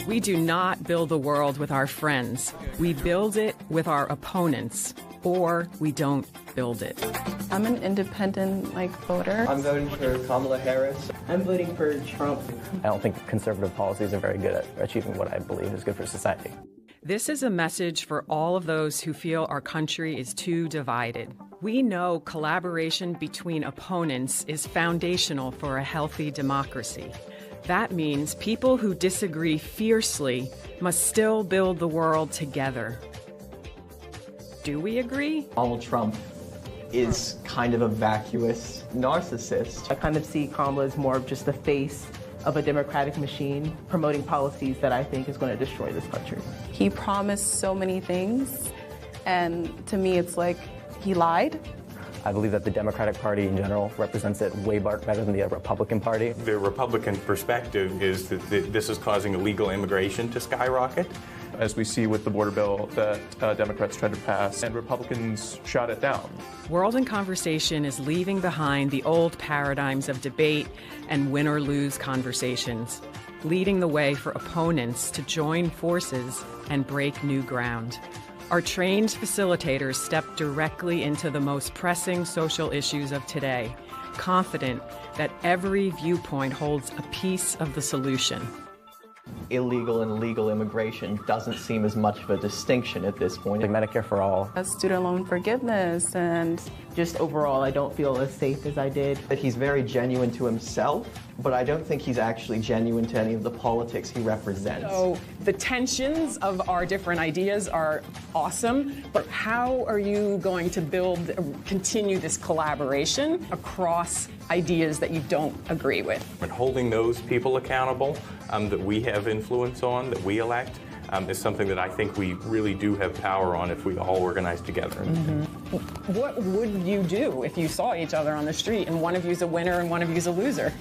We do not build the world with our friends. We build it with our opponents, or we don't build it. I'm an independent voter. I'm voting for Kamala Harris. I'm voting for Trump. I don't think conservative policies are very good at achieving what I believe is good for society. This is a message for all of those who feel our country is too divided. We know collaboration between opponents is foundational for a healthy democracy. That means people who disagree fiercely must still build the world together. Do we agree? Donald Trump is kind of a vacuous narcissist. I kind of see Kamala as more of just the face of a democratic machine promoting policies that I think is going to destroy this country. He promised so many things, and to me it's like he lied. I believe that the Democratic Party in general represents it way better than the Republican Party. The Republican perspective is that this is causing illegal immigration to skyrocket. As we see with the border bill that Democrats tried to pass, and Republicans shot it down. World in Conversation is leaving behind the old paradigms of debate and win-or-lose conversations, leading the way for opponents to join forces and break new ground. Our trained facilitators step directly into the most pressing social issues of today, confident that every viewpoint holds a piece of the solution. Illegal and legal immigration doesn't seem as much of a distinction at this point. Like Medicare for all. Student loan forgiveness and just overall, I don't feel as safe as I did. That he's very genuine to himself, but I don't think he's actually genuine to any of the politics he represents. So the tensions of our different ideas are awesome, but how are you going to continue this collaboration across ideas that you don't agree with? And holding those people accountable that we have influence on, that we elect, is something that I think we really do have power on if we all organize together. Mm-hmm. What would you do if you saw each other on the street and one of you's a winner and one of you's a loser?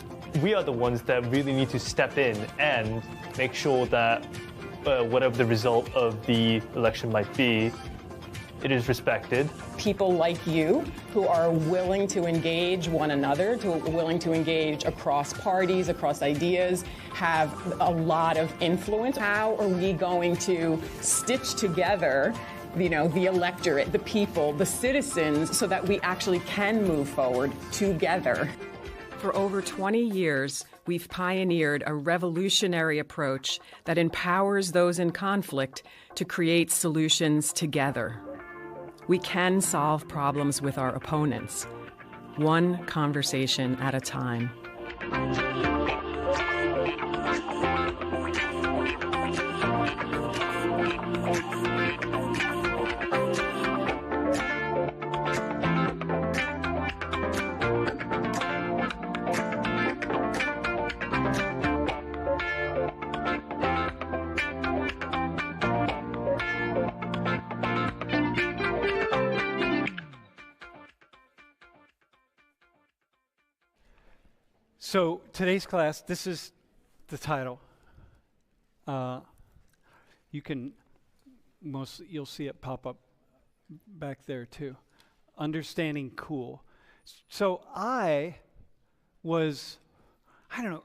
We are the ones that really need to step in and make sure that whatever the result of the election might be, it is respected. People like you who are willing to engage one another, willing to engage across parties, across ideas, have a lot of influence. How are we going to stitch together the electorate, the people, the citizens, so that we actually can move forward together? For over 20 years, we've pioneered a revolutionary approach that empowers those in conflict to create solutions together. We can solve problems with our opponents, one conversation at a time. So today's class, this is the title. You'll see it pop up back there too. Understanding cool. So I was,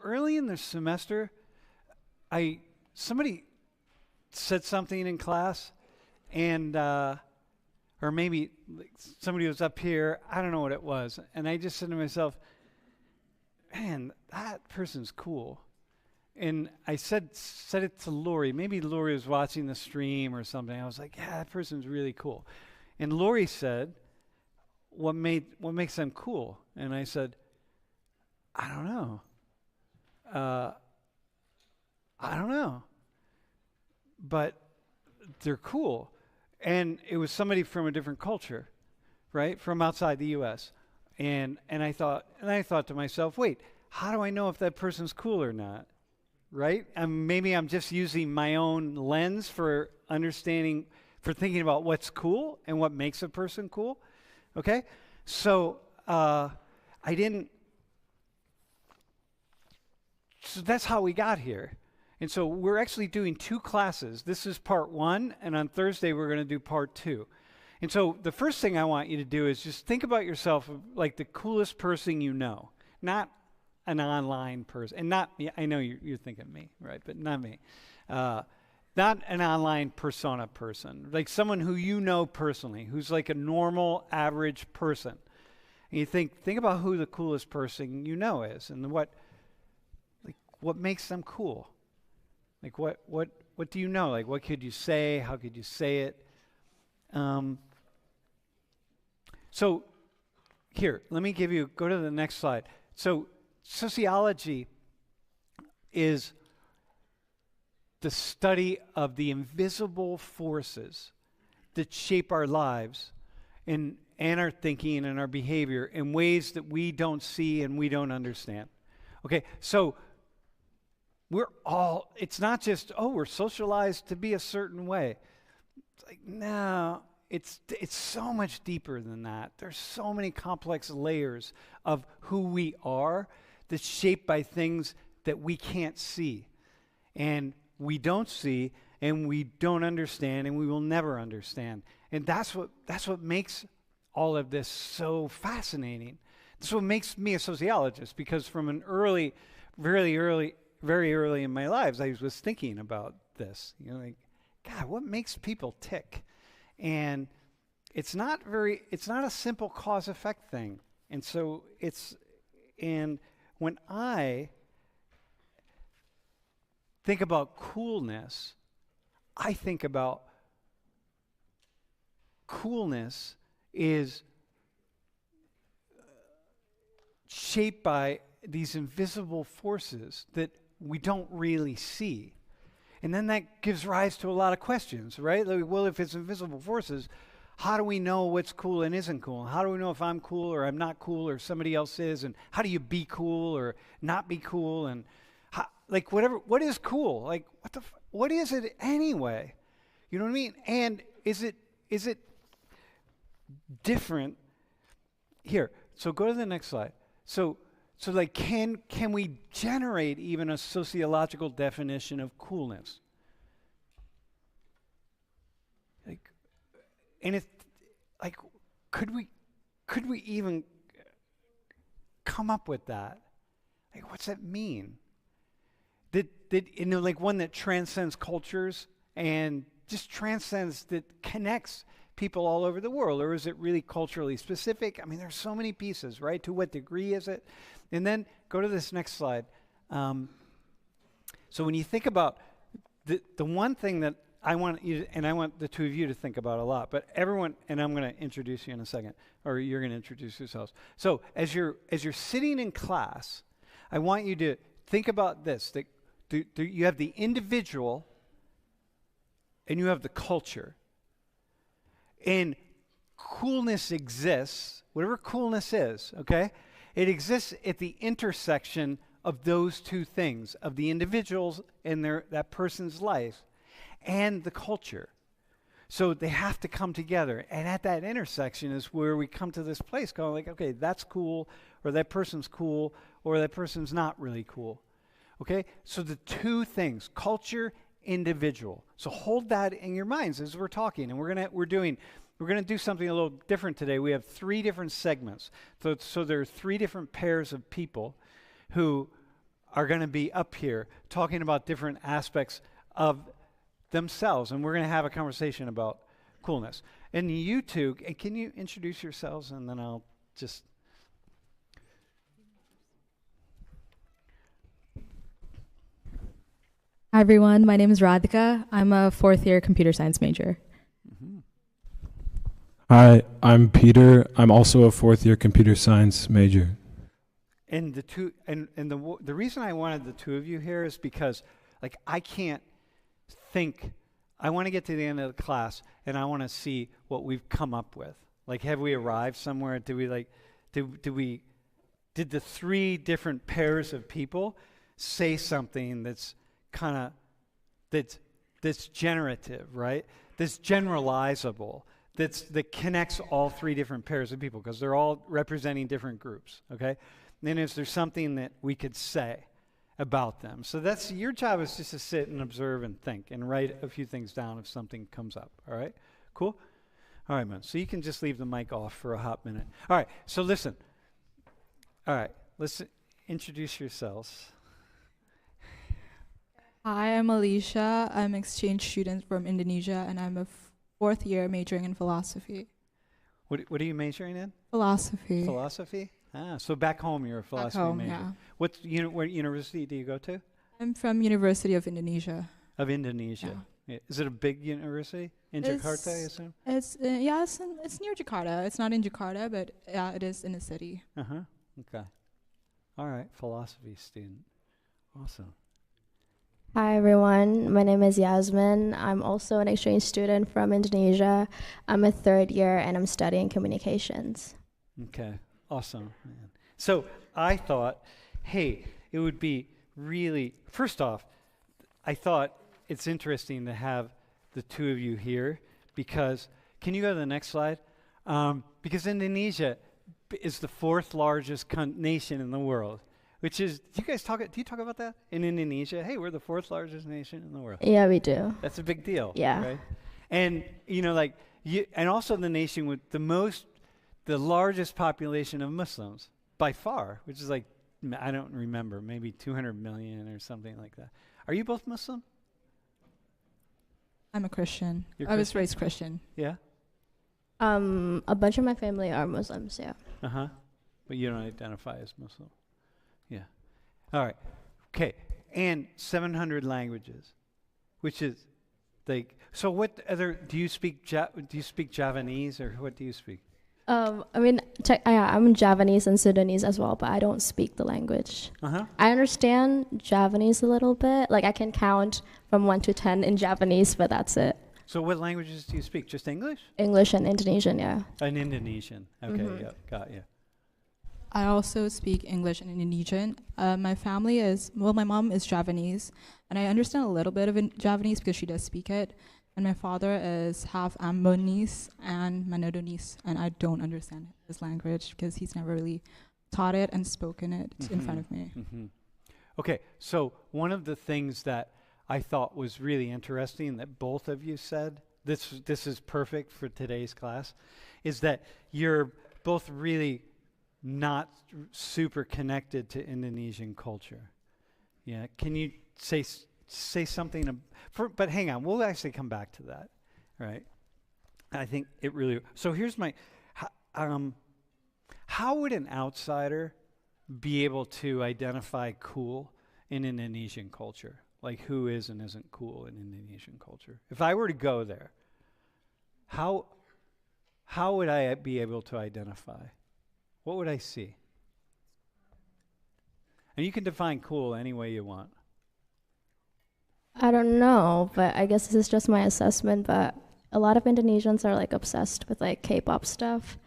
early in the semester, somebody said something in class, and or maybe somebody was up here. I don't know what it was, and I just said to myself, man, that person's cool. And I said it to Lori. Maybe Lori was watching the stream or something. I was like, yeah, that person's really cool. And Lori said, what makes them cool? And I said, I don't know. I don't know. But they're cool. And it was somebody from a different culture, right? From outside the US. And I thought to myself, wait, how do I know if that person's cool or not? Right? Maybe I'm just using my own lens for understanding, for thinking about what's cool and what makes a person cool. Okay? So so that's how we got here. And so we're actually doing 2 classes. This is part 1, and on Thursday we're going to do part 2. And so the first thing I want you to do is just think about yourself like the coolest person you know. Not an online person, and not me. I know you're thinking me, right? But not me. Not an online persona person, like someone who you know personally, who's like a normal, average person. And you think about who the coolest person you know is, and what makes them cool. Like what do you know? Like what could you say? How could you say it? So here, let me go to the next slide. So sociology is the study of the invisible forces that shape our lives and our thinking and our behavior in ways that we don't see and we don't understand. Okay, so it's not just, we're socialized to be a certain way. It's like, no, it's so much deeper than that. There's so many complex layers of who we are that's shaped by things that we can't see. And we don't see, and we don't understand, and we will never understand. And that's what makes all of this so fascinating. That's what makes me a sociologist, because from an very early in my lives, I was thinking about this. Like, God, what makes people tick? And it's not a simple cause-effect thing. And when I think about coolness, I think about coolness is shaped by these invisible forces that we don't really see. And then that gives rise to a lot of questions, right? Like, well, if it's invisible forces, how do we know what's cool and isn't cool? How do we know if I'm cool or I'm not cool or somebody else is? And how do you be cool or not be cool? And what is cool? Like, what is it anyway? You know what I mean? And is it different? Here, so go to the next slide. So like, can we generate even a sociological definition of coolness? Like, and it's like, could we even come up with that? Like, what's that mean? Like one that transcends cultures and just transcends, that connects people all over the world, or is it really culturally specific? I mean, there's so many pieces, right? To what degree is it? And then go to this next slide. So when you think about the one thing that I want you to, and I want the two of you to think about a lot, but everyone, and I'm going to introduce you in a second, or you're going to introduce yourselves. So as you're sitting in class, I want you to think about this. You have the individual and you have the culture. And coolness exists, whatever coolness is, okay? It exists at the intersection of those two things, of the individuals in that person's life and the culture. So they have to come together. And at that intersection is where we come to this place going like, okay, that's cool, or that person's cool, or that person's not really cool. Okay? So the two things, culture, individual. So hold that in your minds as we're talking. And we're gonna do something a little different today. We have 3 different segments. So there are 3 different pairs of people who are going to be up here talking about different aspects of themselves, and we're going to have a conversation about coolness. And you two, can you introduce yourselves, and then I'll just... Hi everyone, my name is Radhika. I'm a 4th year computer science major. Mm-hmm. Hi, I'm Peter. I'm also a 4th year computer science major. And the reason I wanted the two of you here is because, like, I can't think. I want to get to the end of the class, and I want to see what we've come up with. Like, have we arrived somewhere? Did the 3 different pairs of people say something that's kind of that's generative, right? That's generalizable. That connects all 3 different pairs of people, because they're all representing different groups. Okay. Then is there something that we could say about them? So that's your job, is just to sit and observe and think and write a few things down if something comes up. All right? Cool? All right, man. So you can just leave the mic off for a hot minute. All right. So listen. All right. Listen. introduce yourselves. Hi, I'm Alicia. I'm an exchange student from Indonesia, and I'm a fourth year majoring in philosophy. What are you majoring in? Philosophy. Philosophy? Ah, so back home you're a philosophy home, major. yeah. What university do you go to? I'm from University of Indonesia. Of Indonesia. Yeah. Is it a big university? In Jakarta, I assume? It's near Jakarta. It's not in Jakarta, but yeah, it is in the city. Uh-huh. Okay. All right, philosophy student. Awesome. Hi everyone, my name is Yasmin. I'm also an exchange student from Indonesia. I'm a third year and I'm studying communications. Okay, awesome. Man. So I thought, hey, it would be really, first off, I thought it's interesting to have the two of you here because, can you go to the next slide? Because Indonesia is the fourth largest nation in the world. Which is, do you talk about that in Indonesia? Hey, we're the fourth largest nation in the world. Yeah, we do. That's a big deal. Yeah. Right? And, and also the nation with the largest population of Muslims by far, which is like, I don't remember, maybe 200 million or something like that. Are you both Muslim? I'm a Christian. You're I was raised Christian. Yeah? A bunch of my family are Muslims, yeah. Uh-huh. But you don't identify as Muslim. Yeah. All right. Okay. And 700 languages, which is like, so what other, do you speak Javanese or what do you speak? I'm Javanese and Sudanese as well, but I don't speak the language. Uh-huh. I understand Javanese a little bit. Like I can count from 1 to 10 in Javanese, but that's it. So what languages do you speak? Just English? English and Indonesian, yeah. And Indonesian. Okay, yeah, got you. I also speak English and Indonesian. My mom is Javanese, and I understand a little bit of Javanese because she does speak it. And my father is half Ambonese and Manadonese, and I don't understand his language because he's never really taught it and spoken it in front of me. Mm-hmm. Okay, so one of the things that I thought was really interesting that both of you said, this is perfect for today's class, is that you're both really not super connected to Indonesian culture. Yeah, can you say something? But hang on, we'll actually come back to that, right? I think it really. So here's my. How would an outsider be able to identify cool in Indonesian culture? Like who is and isn't cool in Indonesian culture? If I were to go there, how would I be able to identify? What would I see? And you can define cool any way you want. I don't know, but I guess this is just my assessment, but a lot of Indonesians are like obsessed with like K-pop stuff.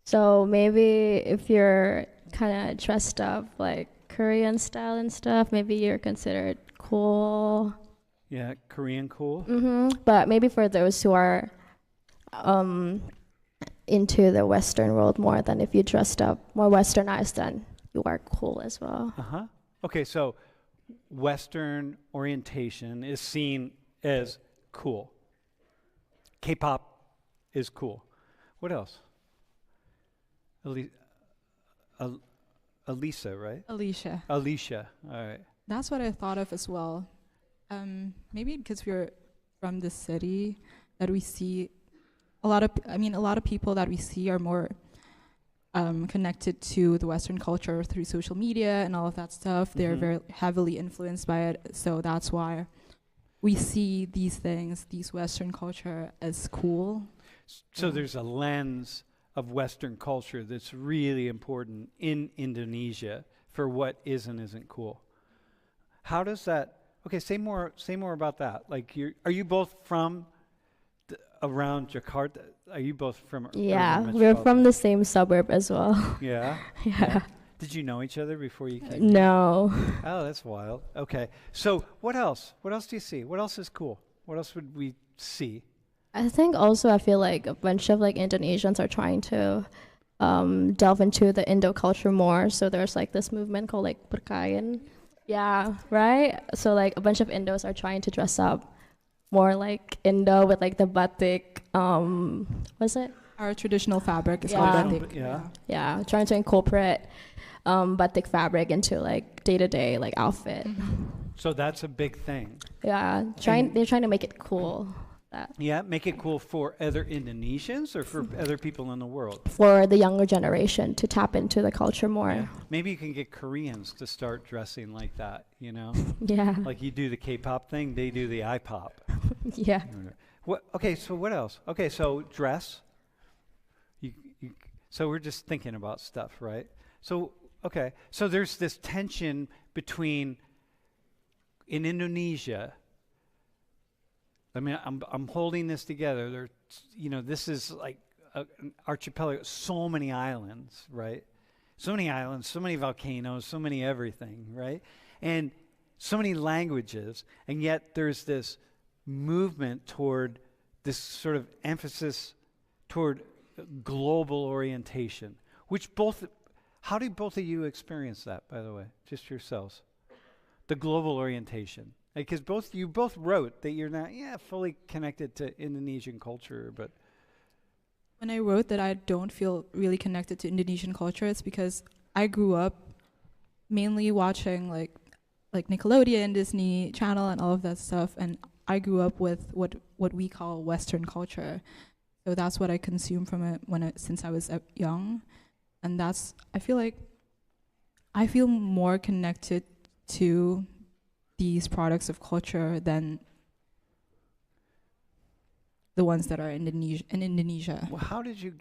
So maybe if you're kind of dressed up like Korean style and stuff, maybe you're considered cool. Yeah, Korean cool. But maybe for those who are into the Western world more than if you dressed up more Westernized, then you are cool as well. Uh-huh. Okay, so Western orientation is seen as cool. K-pop is cool. What else? Elisa, right? Alicia. Alicia, all right. That's what I thought of as well. Maybe because we're from the city that we see a lot of people that we see are more connected to the Western culture through social media and all of that stuff. They're very heavily influenced by it. So that's why we see these things, these Western culture as cool. So there's a lens of Western culture that's really important in Indonesia for what is and isn't cool. How does that, okay, say more about that. Like are you both from around Jakarta? Are you both from? Yeah, we're from the same suburb as well. Yeah? Yeah. Did you know each other before you came? No. Oh, that's wild. Okay. So what else? What else do you see? What else is cool? What else would we see? I think also I feel like a bunch of like Indonesians are trying to delve into the Indo culture more. So there's like this movement called like Berkain. Yeah, right? So like a bunch of Indos are trying to dress up more like Indo with like the batik, what's it? Our traditional fabric is Yeah. called batik. Yeah, trying to incorporate batik fabric into like day-to-day like outfit. So that's a big thing. Yeah, they're trying to make it cool. Yeah, make it cool for other Indonesians or for other people in the world? For the younger generation to tap into the culture more. Yeah. Maybe you can get Koreans to start dressing like that, you know? Yeah. Like you do the K-pop thing, they do the I-pop. Yeah. Okay, so what else? Okay, so dress. So we're just thinking about stuff, right? So, okay, so there's this tension between, in Indonesia, I mean, I'm holding this together. There, you know, this is like an archipelago, so many islands, right? So many islands, so many volcanoes, so many everything, right? And so many languages, and yet there's this movement toward this sort of emphasis toward global orientation, which how do both of you experience that, by the way, just yourselves? The global orientation. Because you both wrote that you're not fully connected to Indonesian culture, but when I wrote that I don't feel really connected to Indonesian culture, it's because I grew up mainly watching like Nickelodeon, Disney Channel, and all of that stuff, and I grew up with what we call Western culture. So that's what I consumed from it since I was young, and I feel more connected to these products of culture than the ones that are in Indonesia. Well, how did you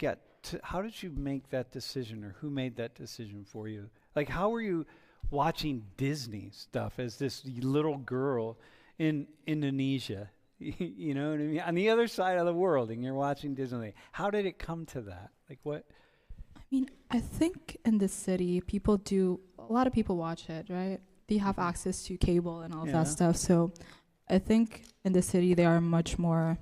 make that decision, or who made that decision for you? Like, how were you watching Disney stuff as this little girl in Indonesia? You know what I mean? On the other side of the world, and you're watching Disney. How did it come to that? Like, what? I mean, I think in the city, a lot of people watch it, right? They have access to cable and all of that stuff. So I think in the city, they are much more,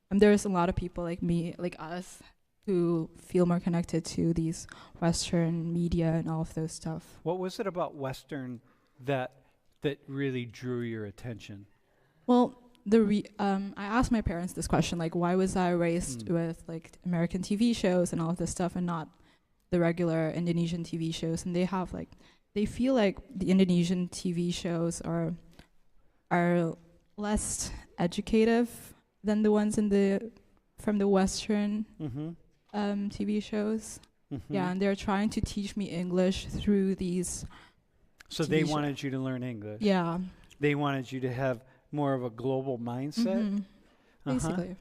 there's a lot of people like me, like us, who feel more connected to these Western media and all of those stuff. What was it about Western that really drew your attention? Well, I asked my parents this question, like, why was I raised with like American TV shows and all of this stuff and not the regular Indonesian TV shows? And they feel like the Indonesian TV shows are less educative than the ones from the Western TV shows. Yeah, and they're trying to teach me English through these. So they wanted you to learn English. Yeah. They wanted you to have more of a global mindset. Basically.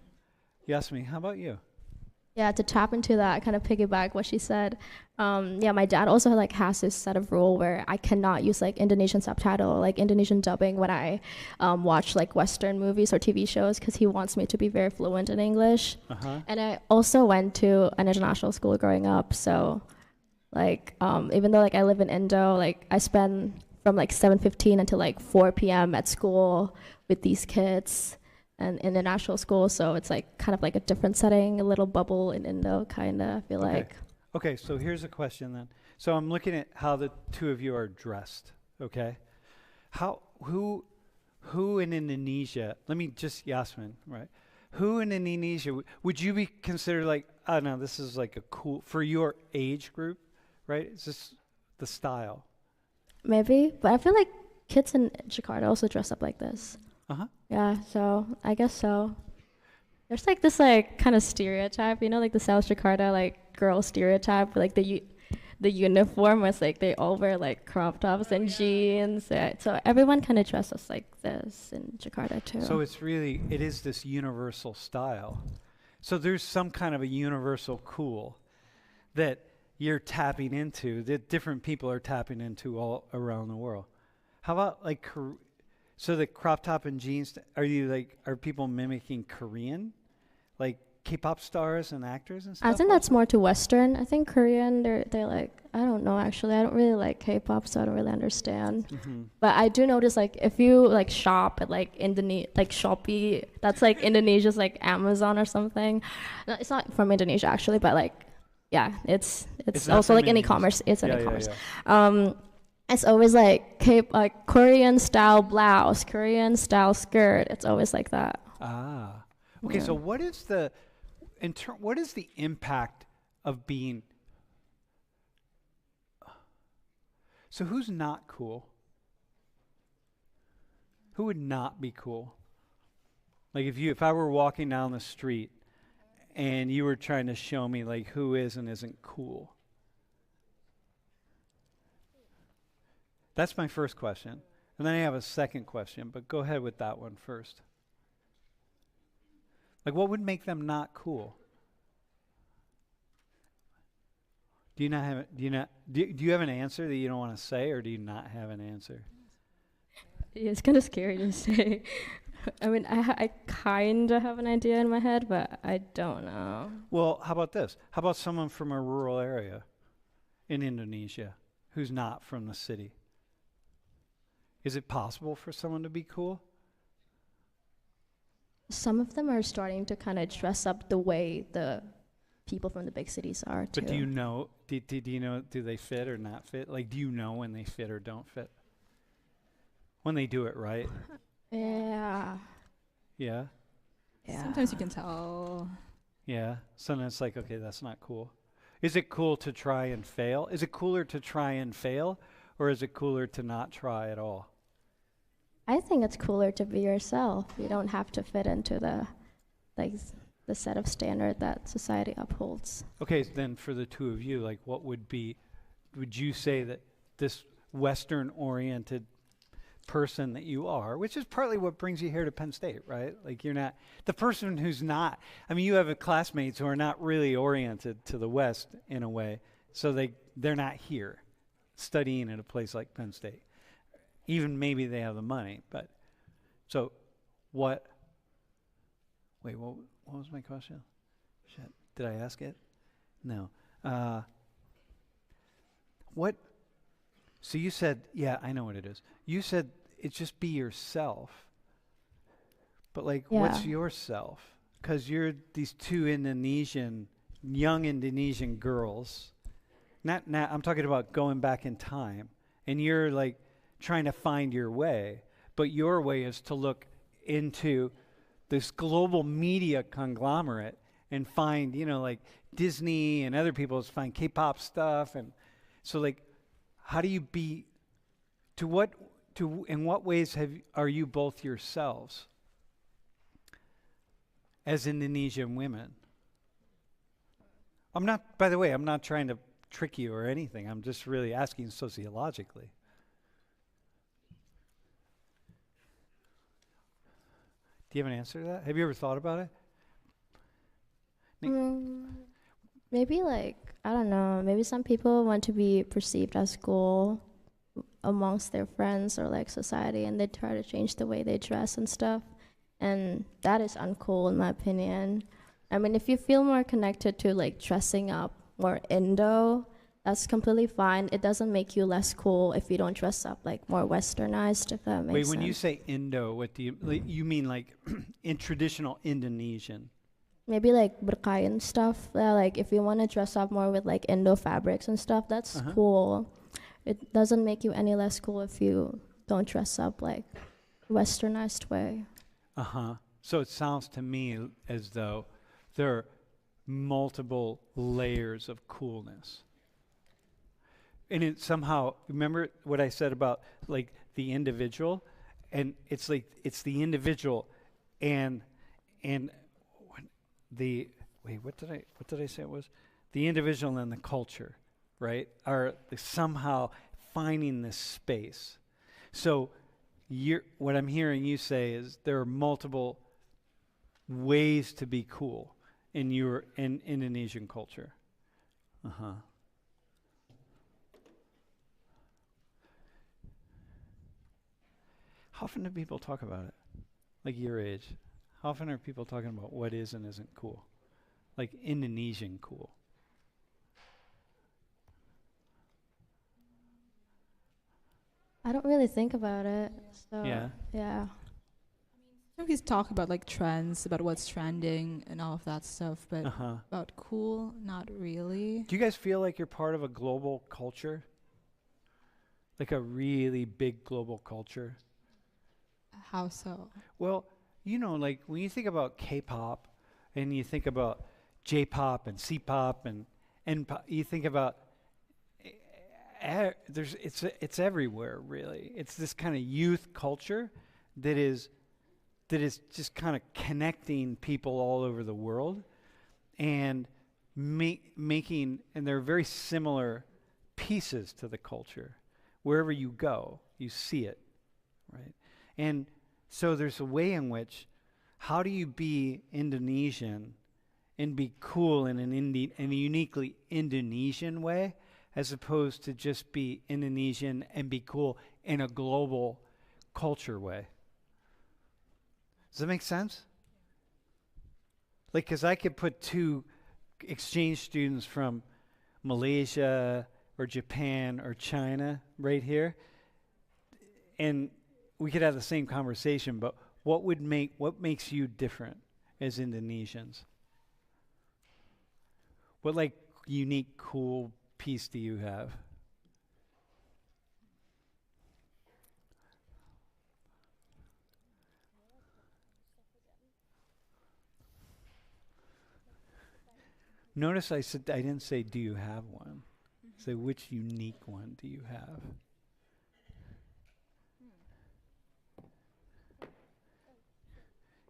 Yasmin, how about you? Yeah, to tap into that, kind of piggyback what she said. My dad also has this set of rule where I cannot use like Indonesian subtitle, like Indonesian dubbing when I watch like Western movies or TV shows, because he wants me to be very fluent in English. And I also went to an international school growing up, so like even though like I live in Indo, like I spend from like 7:15 until like 4 p.m. at school with these kids. And international school, so it's like kind of like a different setting, a little bubble in Indo, kind of, I feel like. Okay, so here's a question then. So I'm looking at how the two of you are dressed, okay? Who in Indonesia, Yasmin, right? Who in Indonesia, would you be considered like, oh no, this is like a cool, for your age group, right? Is this the style? Maybe, but I feel like kids in Jakarta also dress up like this. Yeah, so I guess so. There's like this like kind of stereotype, you know, like the South Jakarta like girl stereotype, like the uniform was like they all wear like crop tops and jeans. So everyone kind of dresses like this in Jakarta too. So it is this universal style. So there's some kind of a universal cool that you're tapping into, that different people are tapping into all around the world. How about like so the crop top and jeans, are people mimicking Korean? Like K-pop stars and actors and stuff? I think that's more to Western. I think Korean, they're like, I don't know actually. I don't really like K-pop, so I don't really understand. But I do notice like if you like shop at like like Shopee, that's like Indonesia's like Amazon or something. No, it's not from Indonesia actually, but like, yeah, it's also like an e-commerce. It's an e-commerce. Yeah. It's always like Korean style blouse, Korean style skirt. It's always like that. Okay, so what is what is the impact of being? So who's not cool? Who would not be cool? Like if I were walking down the street and you were trying to show me like who is and isn't cool. That's my first question. And then I have a second question, but go ahead with that one first. Like what would make them not cool? Do you have an answer that you don't want to say, or do you not have an answer? It's kind of scary to say. I mean, I kind of have an idea in my head, but I don't know. Well, how about this? How about someone from a rural area in Indonesia who's not from the city? Is it possible for someone to be cool? Some of them are starting to kind of dress up the way the people from the big cities are too. But do you know, do you know, do they fit or not fit? Like, do you know when they fit or don't fit? When they do it right? Yeah. Yeah? Yeah. Sometimes you can tell. Yeah. Sometimes it's like, okay, that's not cool. Is it cool to try and fail? Is it cooler to try and fail, or is it cooler to not try at all? I think it's cooler to be yourself. You don't have to fit into the set of standard that society upholds. Okay, then for the two of you, like what would you say that this Western-oriented person that you are, which is partly what brings you here to Penn State, right? Like you're not, the person who's not, I mean, you have classmates who are not really oriented to the West in a way, so they're not here studying at a place like Penn State. Even maybe they have the money, but so what was my question? Shit, did I ask it? No. So you said, yeah, I know what it is. You said it's just be yourself. But like, what's yourself? Because you're these two young Indonesian girls. Not, I'm talking about going back in time. And you're like trying to find your way. But your way is to look into this global media conglomerate and find, like Disney and other people find K-pop stuff. And so like, how do you in what ways are you both yourselves as Indonesian women? By the way, I'm not trying to trick you or anything. I'm just really asking sociologically. Do you have an answer to that? Have you ever thought about it? Maybe I don't know, maybe some people want to be perceived as cool amongst their friends or society, and they try to change the way they dress and stuff. And that is uncool in my opinion. I mean, if you feel more connected to dressing up more Indo, that's completely fine. It doesn't make you less cool if you don't dress up more westernized, if that makes sense. Wait, when you say Indo, what do you mean in traditional Indonesian? Maybe berkain stuff. If you want to dress up more with Indo fabrics and stuff, that's cool. It doesn't make you any less cool if you don't dress up westernized way. So it sounds to me as though there are multiple layers of coolness. And it somehow, remember what I said about the individual? And it's it's the individual and what did I say it was? The individual and the culture, right? Are somehow finding this space. So what I'm hearing you say is there are multiple ways to be cool in Indonesian culture. How often do people talk about it? Your age. How often are people talking about what is and isn't cool? Indonesian cool. I don't really think about it. So yeah. He's talking about trends, about what's trending and all of that stuff, but about cool, not really. Do you guys feel like you're part of a global culture? A really big global culture? How so? Well, when you think about K-pop and you think about J-pop and C-pop and you think about it's everywhere really. It's this kind of youth culture that is just kind of connecting people all over the world and making, and there are very similar pieces to the culture. Wherever you go, you see it, right? And so there's a way in which, how do you be Indonesian and be cool in a uniquely Indonesian way, as opposed to just be Indonesian and be cool in a global culture way? Does that make sense? Like, because I could put two exchange students from Malaysia or Japan or China right here, and we could have the same conversation, but what makes you different as Indonesians? What like unique, cool piece do you have? Notice I didn't say, do you have one? Say, which unique one do you have?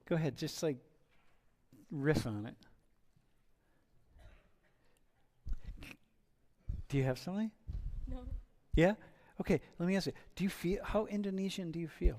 Go ahead, just like riff on it. Do you have something? No. Yeah? Okay, let me ask you. Do you feel, how Indonesian do you feel?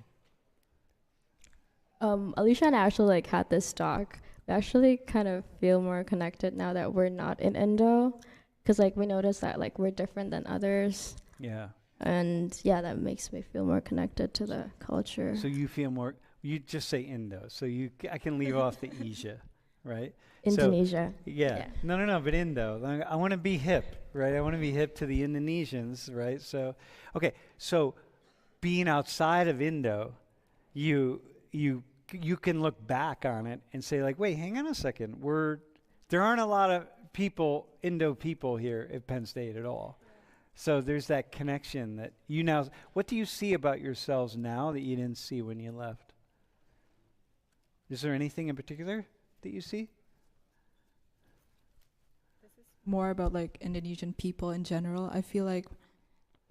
Alicia and I actually like had this talk. We actually kind of feel more connected now that we're not in Indo, because like we notice that like we're different than others. Yeah. And yeah, that makes me feel more connected to the culture. So you feel more, you just say Indo, so I can leave off the Asia, right? Indonesia. So, yeah. No, but Indo. I want to be hip, right? I want to be hip to the Indonesians, right? So, okay, so being outside of Indo, you can look back on it and say like, wait, hang on a second. There aren't a lot of Indo people here at Penn State at all. So there's that connection that you now, what do you see about yourselves now that you didn't see when you left? Is there anything in particular that you see? More about like Indonesian people in general. I feel like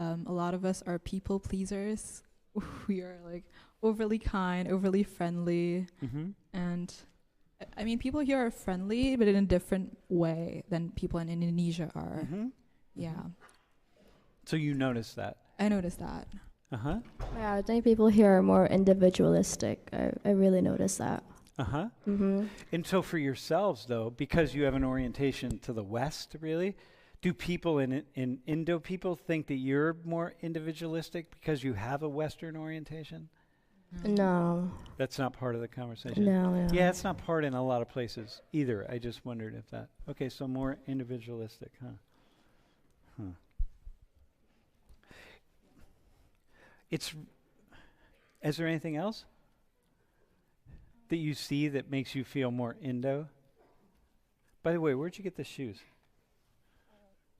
a lot of us are people pleasers. We are like overly kind, overly friendly. Mm-hmm. And I mean, people here are friendly, but in a different way than people in Indonesia are. Mm-hmm. Yeah. So you notice that? I noticed that. Uh-huh. Yeah, I think people here are more individualistic. I really notice that. Uh-huh. Mm-hmm. And so for yourselves, though, because you have an orientation to the West, really, do people in Indo people think that you're more individualistic because you have a Western orientation? No. That's not part of the conversation? No. Yeah, it's not part in a lot of places either. I just wondered if that. Okay, so more individualistic, huh? Is there anything else that you see that makes you feel more Indo? By the way, where'd you get the shoes?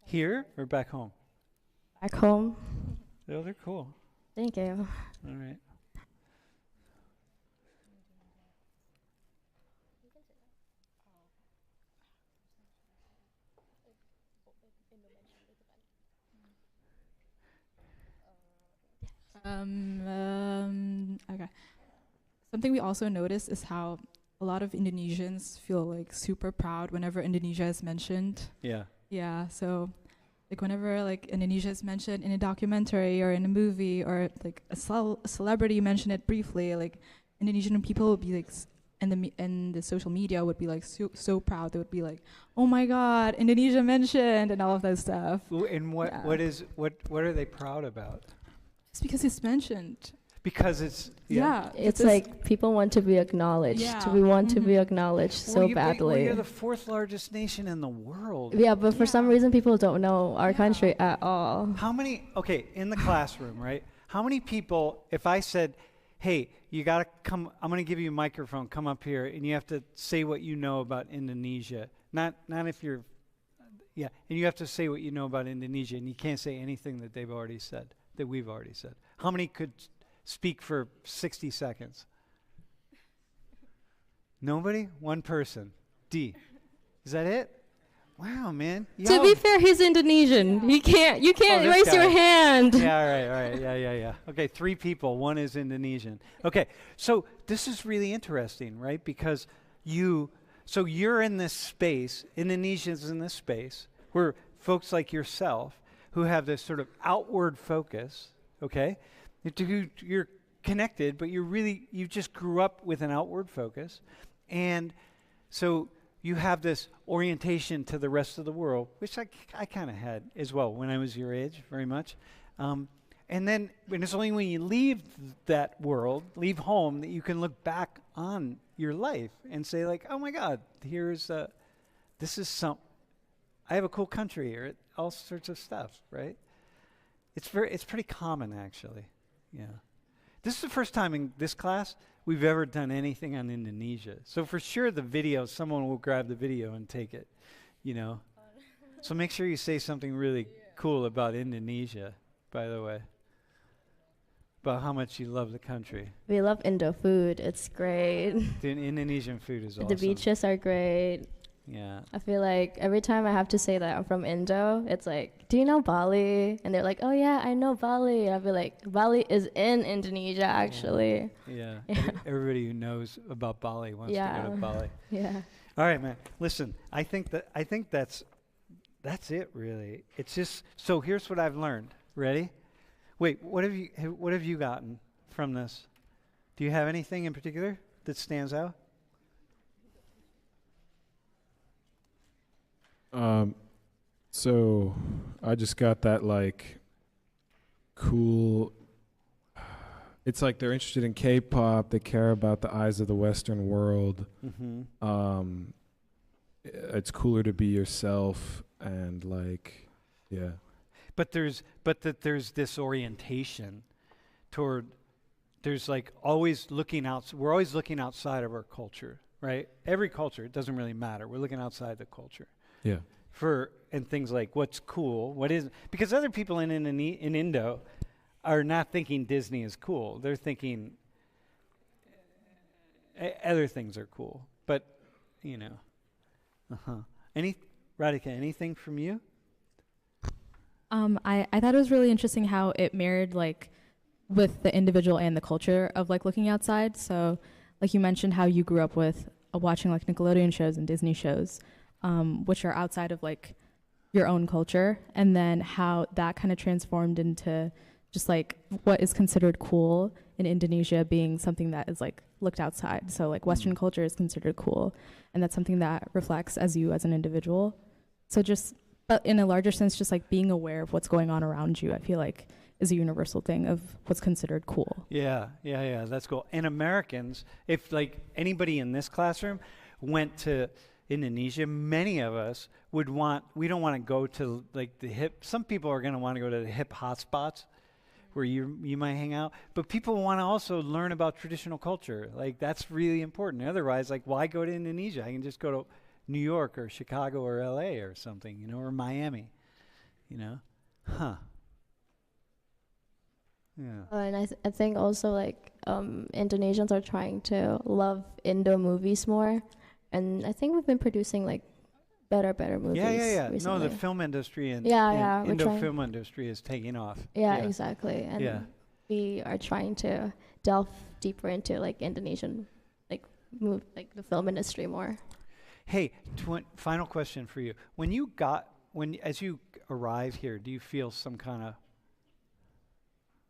Here or back home? Back home. Oh, they're cool. Thank you. All right. Okay. Something we also notice is how a lot of Indonesians feel like super proud whenever Indonesia is mentioned. Yeah. Yeah. So, like whenever like Indonesia is mentioned in a documentary or in a movie or like a celebrity mention it briefly, like Indonesian people would be like, and the social media would be like so proud. They would be like, "Oh my God, Indonesia mentioned," and all of that stuff. And what are they proud about? Just because it's mentioned. Because it's it's like people want to be acknowledged. Yeah. We want to be acknowledged so badly. You're the fourth largest nation in the world. Yeah, but for some reason people don't know our country at all. How many? Okay, in the classroom, right? How many people? If I said, "Hey, you gotta come. I'm gonna give you a microphone. Come up here, and you have to say what you know about Indonesia. Not if you're, and you have to say what you know about Indonesia, and you can't say anything that they've already said, that we've already said. How many could speak for 60 seconds? Nobody? One person. D. Is that it? Wow, man. To be fair, he's Indonesian. You can't raise your hand. Yeah, all right. Yeah. Okay, 3 people. 1 is Indonesian. Okay, so this is really interesting, right? Because you're in this space, Indonesians in this space, where folks like yourself who have this sort of outward focus, okay? You're connected, but you just grew up with an outward focus. And so you have this orientation to the rest of the world, which I kind of had as well when I was your age, very much. And then it's only when you leave that world, leave home, that you can look back on your life and say, like, oh my God, I have a cool country here, all sorts of stuff, right? It's pretty common, actually. Yeah. This is the first time in this class we've ever done anything on Indonesia. So for sure someone will grab the video and take it, So make sure you say something really cool about Indonesia, by the way. About how much you love the country. We love Indo food. It's great. The Indonesian food is awesome. The beaches are great. Yeah. I feel like every time I have to say that I'm from Indo, it's like, do you know Bali? And they're like, oh yeah, I know Bali. I feel like Bali is in Indonesia, actually. Yeah. Everybody who knows about Bali wants to go to Bali. Yeah. All right, man. Listen, I think that's it, really. It's just, so here's what I've learned. Ready? Wait, what have you gotten from this? Do you have anything in particular that stands out? So I just got that, like, cool, it's like they're interested in K-pop, they care about the eyes of the Western world. Mm-hmm. It's cooler to be yourself, and like, yeah. But there's this orientation toward, there's like always looking out, we're always looking outside of our culture, right? Every culture, it doesn't really matter. We're looking outside the culture. Yeah. And things like what's cool, what isn't, because other people in Indo are not thinking Disney is cool. They're thinking other things are cool. But, Radhika, anything from you? I thought it was really interesting how it mirrored, like, with the individual and the culture of, like, looking outside. So, like, you mentioned how you grew up with watching, like, Nickelodeon shows and Disney shows, which are outside of, like, your own culture, and then how that kind of transformed into just, like, what is considered cool in Indonesia being something that is, like, looked outside. So, like, Western culture is considered cool, and that's something that reflects as you as an individual. So just, but in a larger sense, just, like, being aware of what's going on around you, I feel like is a universal thing of what's considered cool. Yeah, that's cool. And Americans, if, like, anybody in this classroom went to Indonesia, many of us we don't want to go to, like, the hip, some people are going to want to go to the hip hotspots where you might hang out, but people want to also learn about traditional culture. Like, that's really important. Otherwise, like, why go to Indonesia? I can just go to New York or Chicago or LA or something, or Miami, Huh. Yeah. And I think also, like, Indonesians are trying to love Indo movies more, and I think we've been producing, like, better movies. Yeah. Recently. No, the film industry and Indo film industry is taking off. Yeah, exactly. And we are trying to delve deeper into, like, Indonesian, like, the film industry more. Hey, final question for you. As you arrive here, do you feel some kind of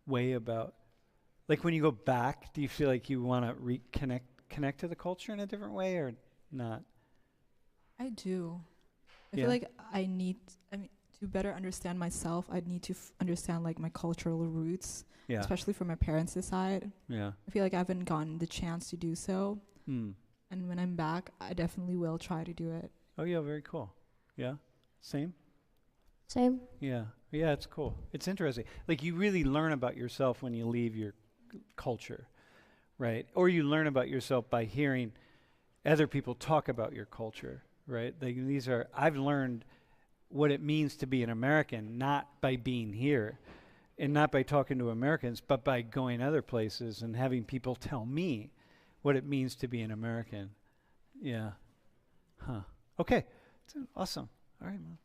way about, like, when you go back, do you feel like you want to connect to the culture in a different way or not? I do. I feel like to better understand myself, I need to understand, like, my cultural roots, especially from my parents' side. Yeah. I feel like I haven't gotten the chance to do so. And when I'm back, I definitely will try to do it. Oh, yeah, very cool. Yeah? Same? Yeah, it's cool. It's interesting. Like, you really learn about yourself when you leave your culture, right? Or you learn about yourself by hearing other people talk about your culture, right? I've learned what it means to be an American, not by being here and not by talking to Americans, but by going other places and having people tell me what it means to be an American. Yeah. Huh. Okay. Awesome. All right, Mom.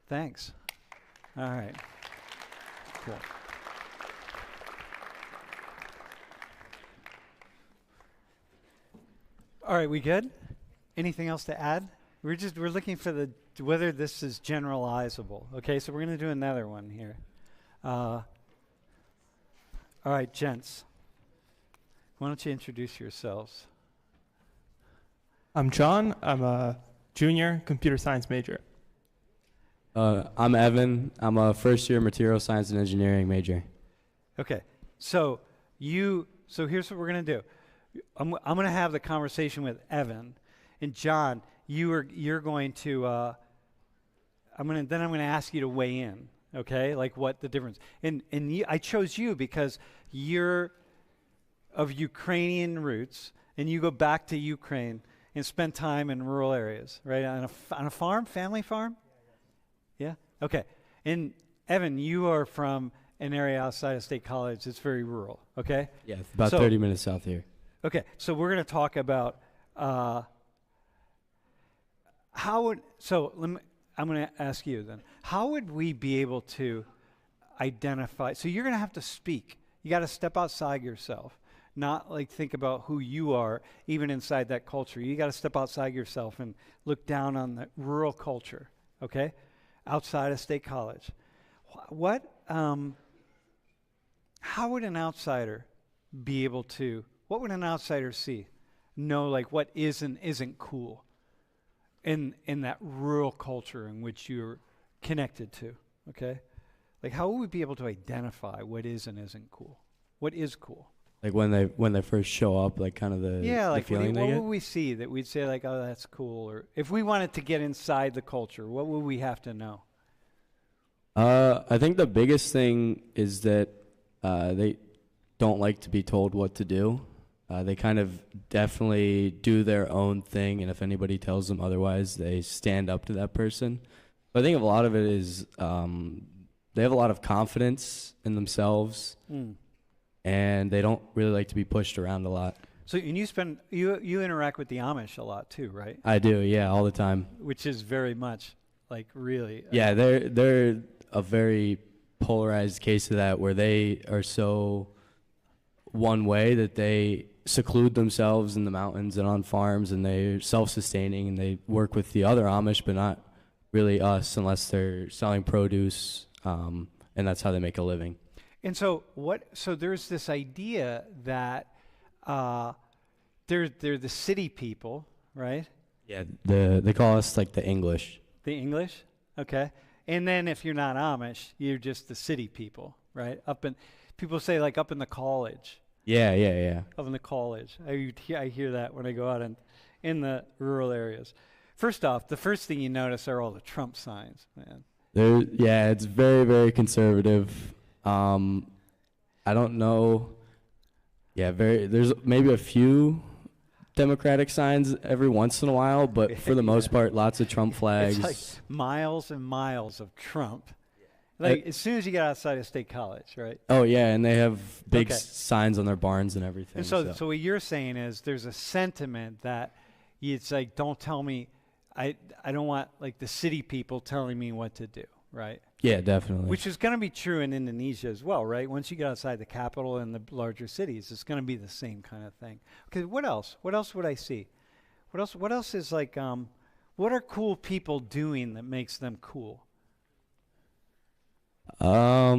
Thanks. All right. Cool. All right, we good? Anything else to add? We're looking for whether this is generalizable. Okay, so we're going to do another one here. All right, gents. Why don't you introduce yourselves? I'm John. I'm a junior computer science major. I'm Evan. I'm a first-year material science and engineering major. Okay, so here's what we're going to do. I'm going to have the conversation with Evan, and John, you're going to. I'm going to ask you to weigh in. Okay, like what the difference. And I chose you because you're of Ukrainian roots, and you go back to Ukraine and spend time in rural areas, right? On a farm, family farm. Yeah. Okay. And Evan, you are from an area outside of State College. It's very rural. Okay. Yeah, about 30 minutes south here. Okay, so we're going to talk about I'm going to ask you then, how would we be able to identify, so you're going to have to speak. You got to step outside yourself, not like think about who you are, even inside that culture. You got to step outside yourself and look down on the rural culture, okay, outside of State College. How would an outsider be able to, what would an outsider see? Know like what is and isn't cool in that rural culture in which you're connected to, okay? Like how would we be able to identify what is and isn't cool? What is cool? Like when they first show up, like kind of the feeling what would we see that we'd say like, oh, that's cool? Or if we wanted to get inside the culture, what would we have to know? I think the biggest thing is that they don't like to be told what to do. They kind of definitely do their own thing, and if anybody tells them otherwise, they stand up to that person. But I think a lot of it is they have a lot of confidence in themselves, and they don't really like to be pushed around a lot. So, and you interact with the Amish a lot too, right? I do, yeah, all the time. Which is very much like really. Yeah, they're a very polarized case of that, where they are so one way that they seclude themselves in the mountains and on farms, and they're self-sustaining, and they work with the other Amish, but not really us unless they're selling produce, and that's how they make a living. And so there's this idea that they're the city people, right? Yeah, they call us like the English. The English? Okay. And then if you're not Amish, you're just the city people, right? People say like up in the college. Yeah. Up in the college. I hear that when I go out in the rural areas. First off, the first thing you notice are all the Trump signs, man. It's very, very conservative. I don't know. Yeah, there's maybe a few Democratic signs every once in a while, but for the most part, lots of Trump flags. It's like miles and miles of Trump. Like as soon as you get outside of State College, right? Oh yeah, and they have big signs on their barns and everything. And so what you're saying is there's a sentiment that it's like, don't tell me, I don't want like the city people telling me what to do, right? Yeah, definitely. Which is going to be true in Indonesia as well, right? Once you get outside the capital and the larger cities, it's going to be the same kind of thing. Okay, what else? What else would I see? What else is like, what are cool people doing that makes them cool? I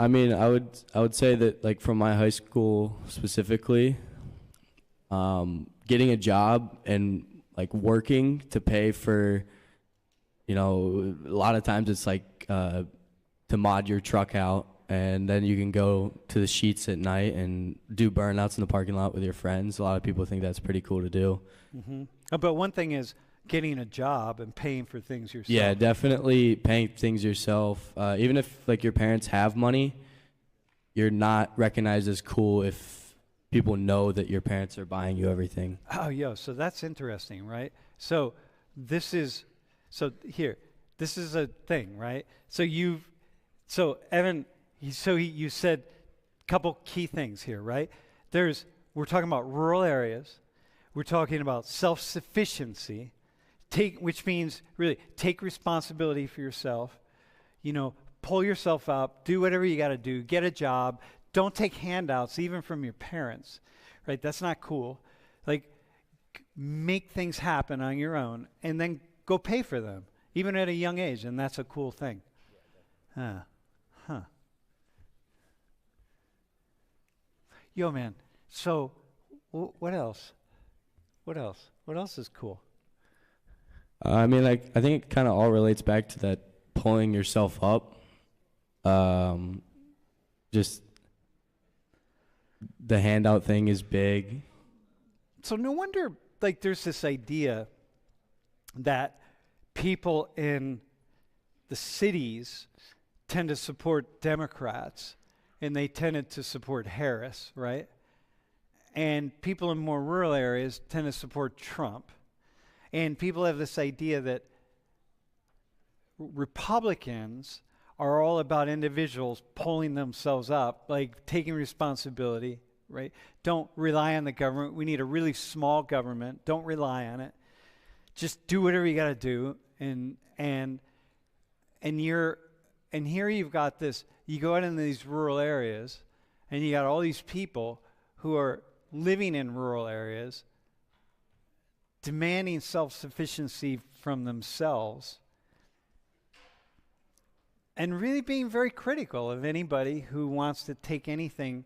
mean, I would say that like from my high school specifically, getting a job and like working to pay for, a lot of times it's like to mod your truck out, and then you can go to the sheets at night and do burnouts in the parking lot with your friends. A lot of people think that's pretty cool to do. Mm-hmm. But one thing is getting a job and paying for things yourself. Yeah, definitely paying things yourself. Even if like your parents have money, you're not recognized as cool if people know that your parents are buying you everything. Oh, so that's interesting, right? So this is a thing, right? So Evan, you said a couple key things here, right? We're talking about rural areas. We're talking about self-sufficiency. which means really take responsibility for yourself. You know, pull yourself up, do whatever you got to do, get a job. Don't take handouts, even from your parents, right? That's not cool. Like, make things happen on your own, and then go pay for them, even at a young age, and that's a cool thing. Yo, man, so what else? What else? What else is cool? I mean, like, I think it kind of all relates back to that pulling yourself up. Just the handout thing is big. So no wonder, like, there's this idea that people in the cities tend to support Democrats, and they tended to support Harris, right? And people in more rural areas tend to support Trump. And people have this idea that Republicans are all about individuals pulling themselves up, like taking responsibility, right? Don't rely on the government. We need a really small government. Don't rely on it. Just do whatever you got to do. And here you've got this. You go out into these rural areas, and you got all these people who are living in rural areas, demanding self-sufficiency from themselves, and really being very critical of anybody who wants to take anything,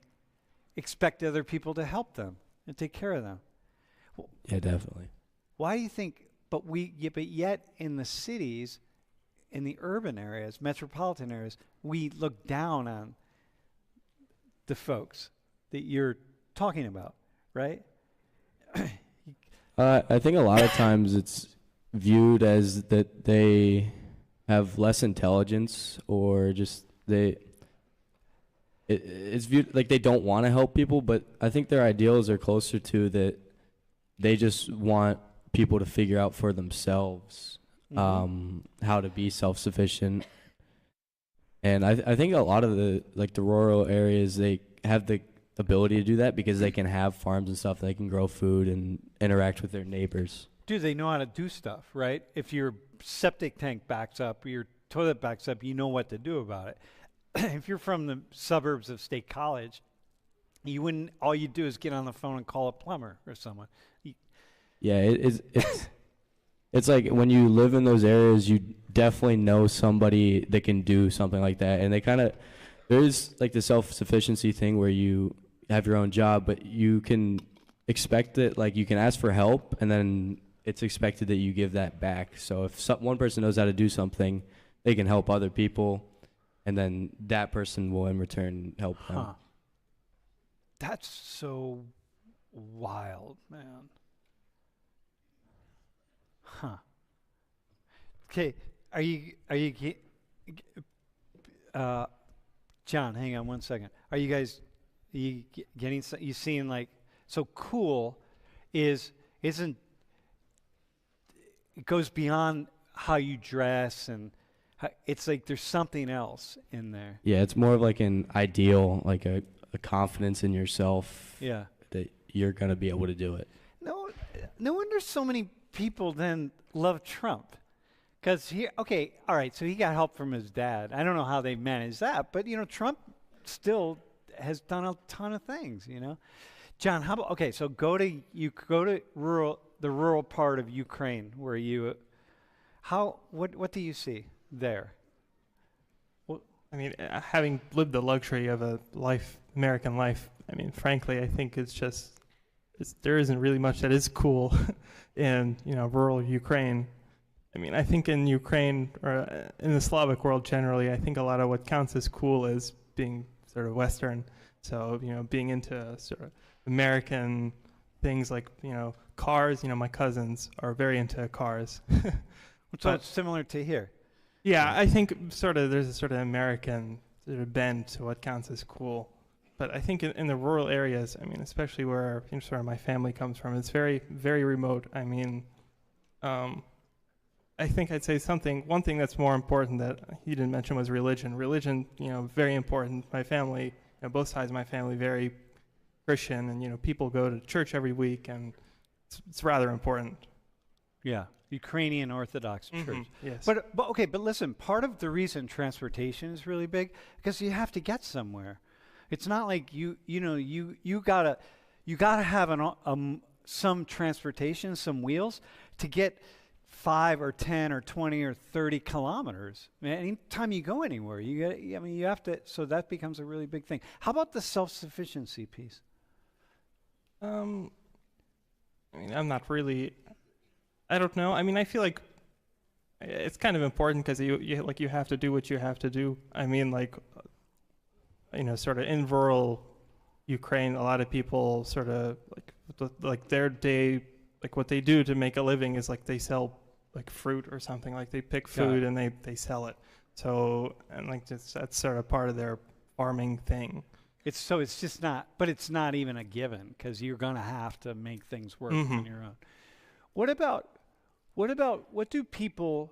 expect other people to help them and take care of them. Yeah, definitely. Why do you think, but yet in the cities, in the urban areas, metropolitan areas, we look down on the folks that you're talking about, right? I think a lot of times it's viewed as that they have less intelligence, or just it's viewed like they don't want to help people, but I think their ideals are closer to that they just want people to figure out for themselves how to be self-sufficient. And I think a lot of the rural areas, they have the ability to do that because they can have farms and stuff. They can grow food and interact with their neighbors. Dude, they know how to do stuff, right? If your septic tank backs up, or your toilet backs up, you know what to do about it. If you're from the suburbs of State College, you wouldn't. All you do is get on the phone and call a plumber or someone. Yeah, it's like when you live in those areas, you definitely know somebody that can do something like that, and there's like the self-sufficiency thing where you have your own job, but you can expect that, like, you can ask for help, and then it's expected that you give that back. So if one person knows how to do something, they can help other people, and then that person will in return help them. That's so wild, man. Okay, are you John, hang on one second. Are you guys getting you seeing, like, so cool isn't it goes beyond how you dress, and it's like there's something else in there. Yeah, it's more of like an ideal, like a confidence in yourself. Yeah. That you're going to be able to do it. No wonder so many people then love Trump. Because all right, so he got help from his dad. I don't know how they managed that, but, Trump still has done a ton of things, John, how about, so go to the rural part of Ukraine where what do you see there? Well, I mean, having lived the luxury of American life, I mean, frankly, I think there isn't really much that is cool in, rural Ukraine. I mean, I think in Ukraine, or in the Slavic world generally, I think a lot of what counts as cool is being sort of Western. So, being into sort of American things like, cars. My cousins are very into cars. So it's similar to here. Yeah, I think there's a sort of American sort of bend to what counts as cool. But I think in the rural areas, I mean, especially where sort of my family comes from, it's very, very remote. I mean, I think I'd say one thing that's more important that you didn't mention was religion. Religion, very important. My family, both sides of my family, very Christian, and people go to church every week, and it's rather important. Yeah, Ukrainian Orthodox Church. Yes. But okay, but listen, part of the reason transportation is really big because you have to get somewhere. It's not like you gotta have some transportation, some wheels to get 5 or 10 or 20 or 30 kilometers. Anytime you go anywhere, you have to. So that becomes a really big thing. How about the self-sufficiency piece? I'm not really. I don't know. I feel like it's kind of important because you have to do what you have to do. Sort of in rural Ukraine, a lot of people sort of like their day, like what they do to make a living is like they sell like fruit or something. Like they pick food and they sell it. So that's sort of part of their farming thing. It's just not, but it's not even a given because you're gonna have to make things work on your own. What do people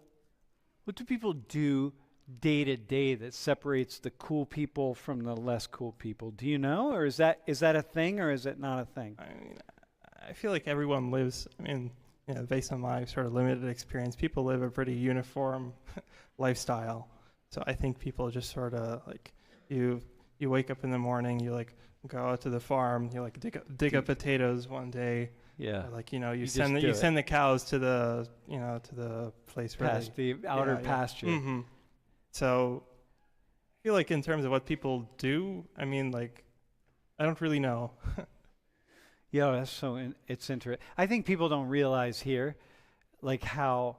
do day to day that separates the cool people from the less cool people? Do you know, or is that a thing, or is it not a thing? I feel like everyone lives. Based on my sort of limited experience, people live a pretty uniform lifestyle. So I think people just sort of like you wake up in the morning, you like go out to the farm, you like dig up potatoes one day. Yeah. Or you send the cows to the place where the outer pasture. Mm-hmm. So I feel like in terms of what people do, I don't really know. Yeah, that's it's interesting. I think people don't realize here, like how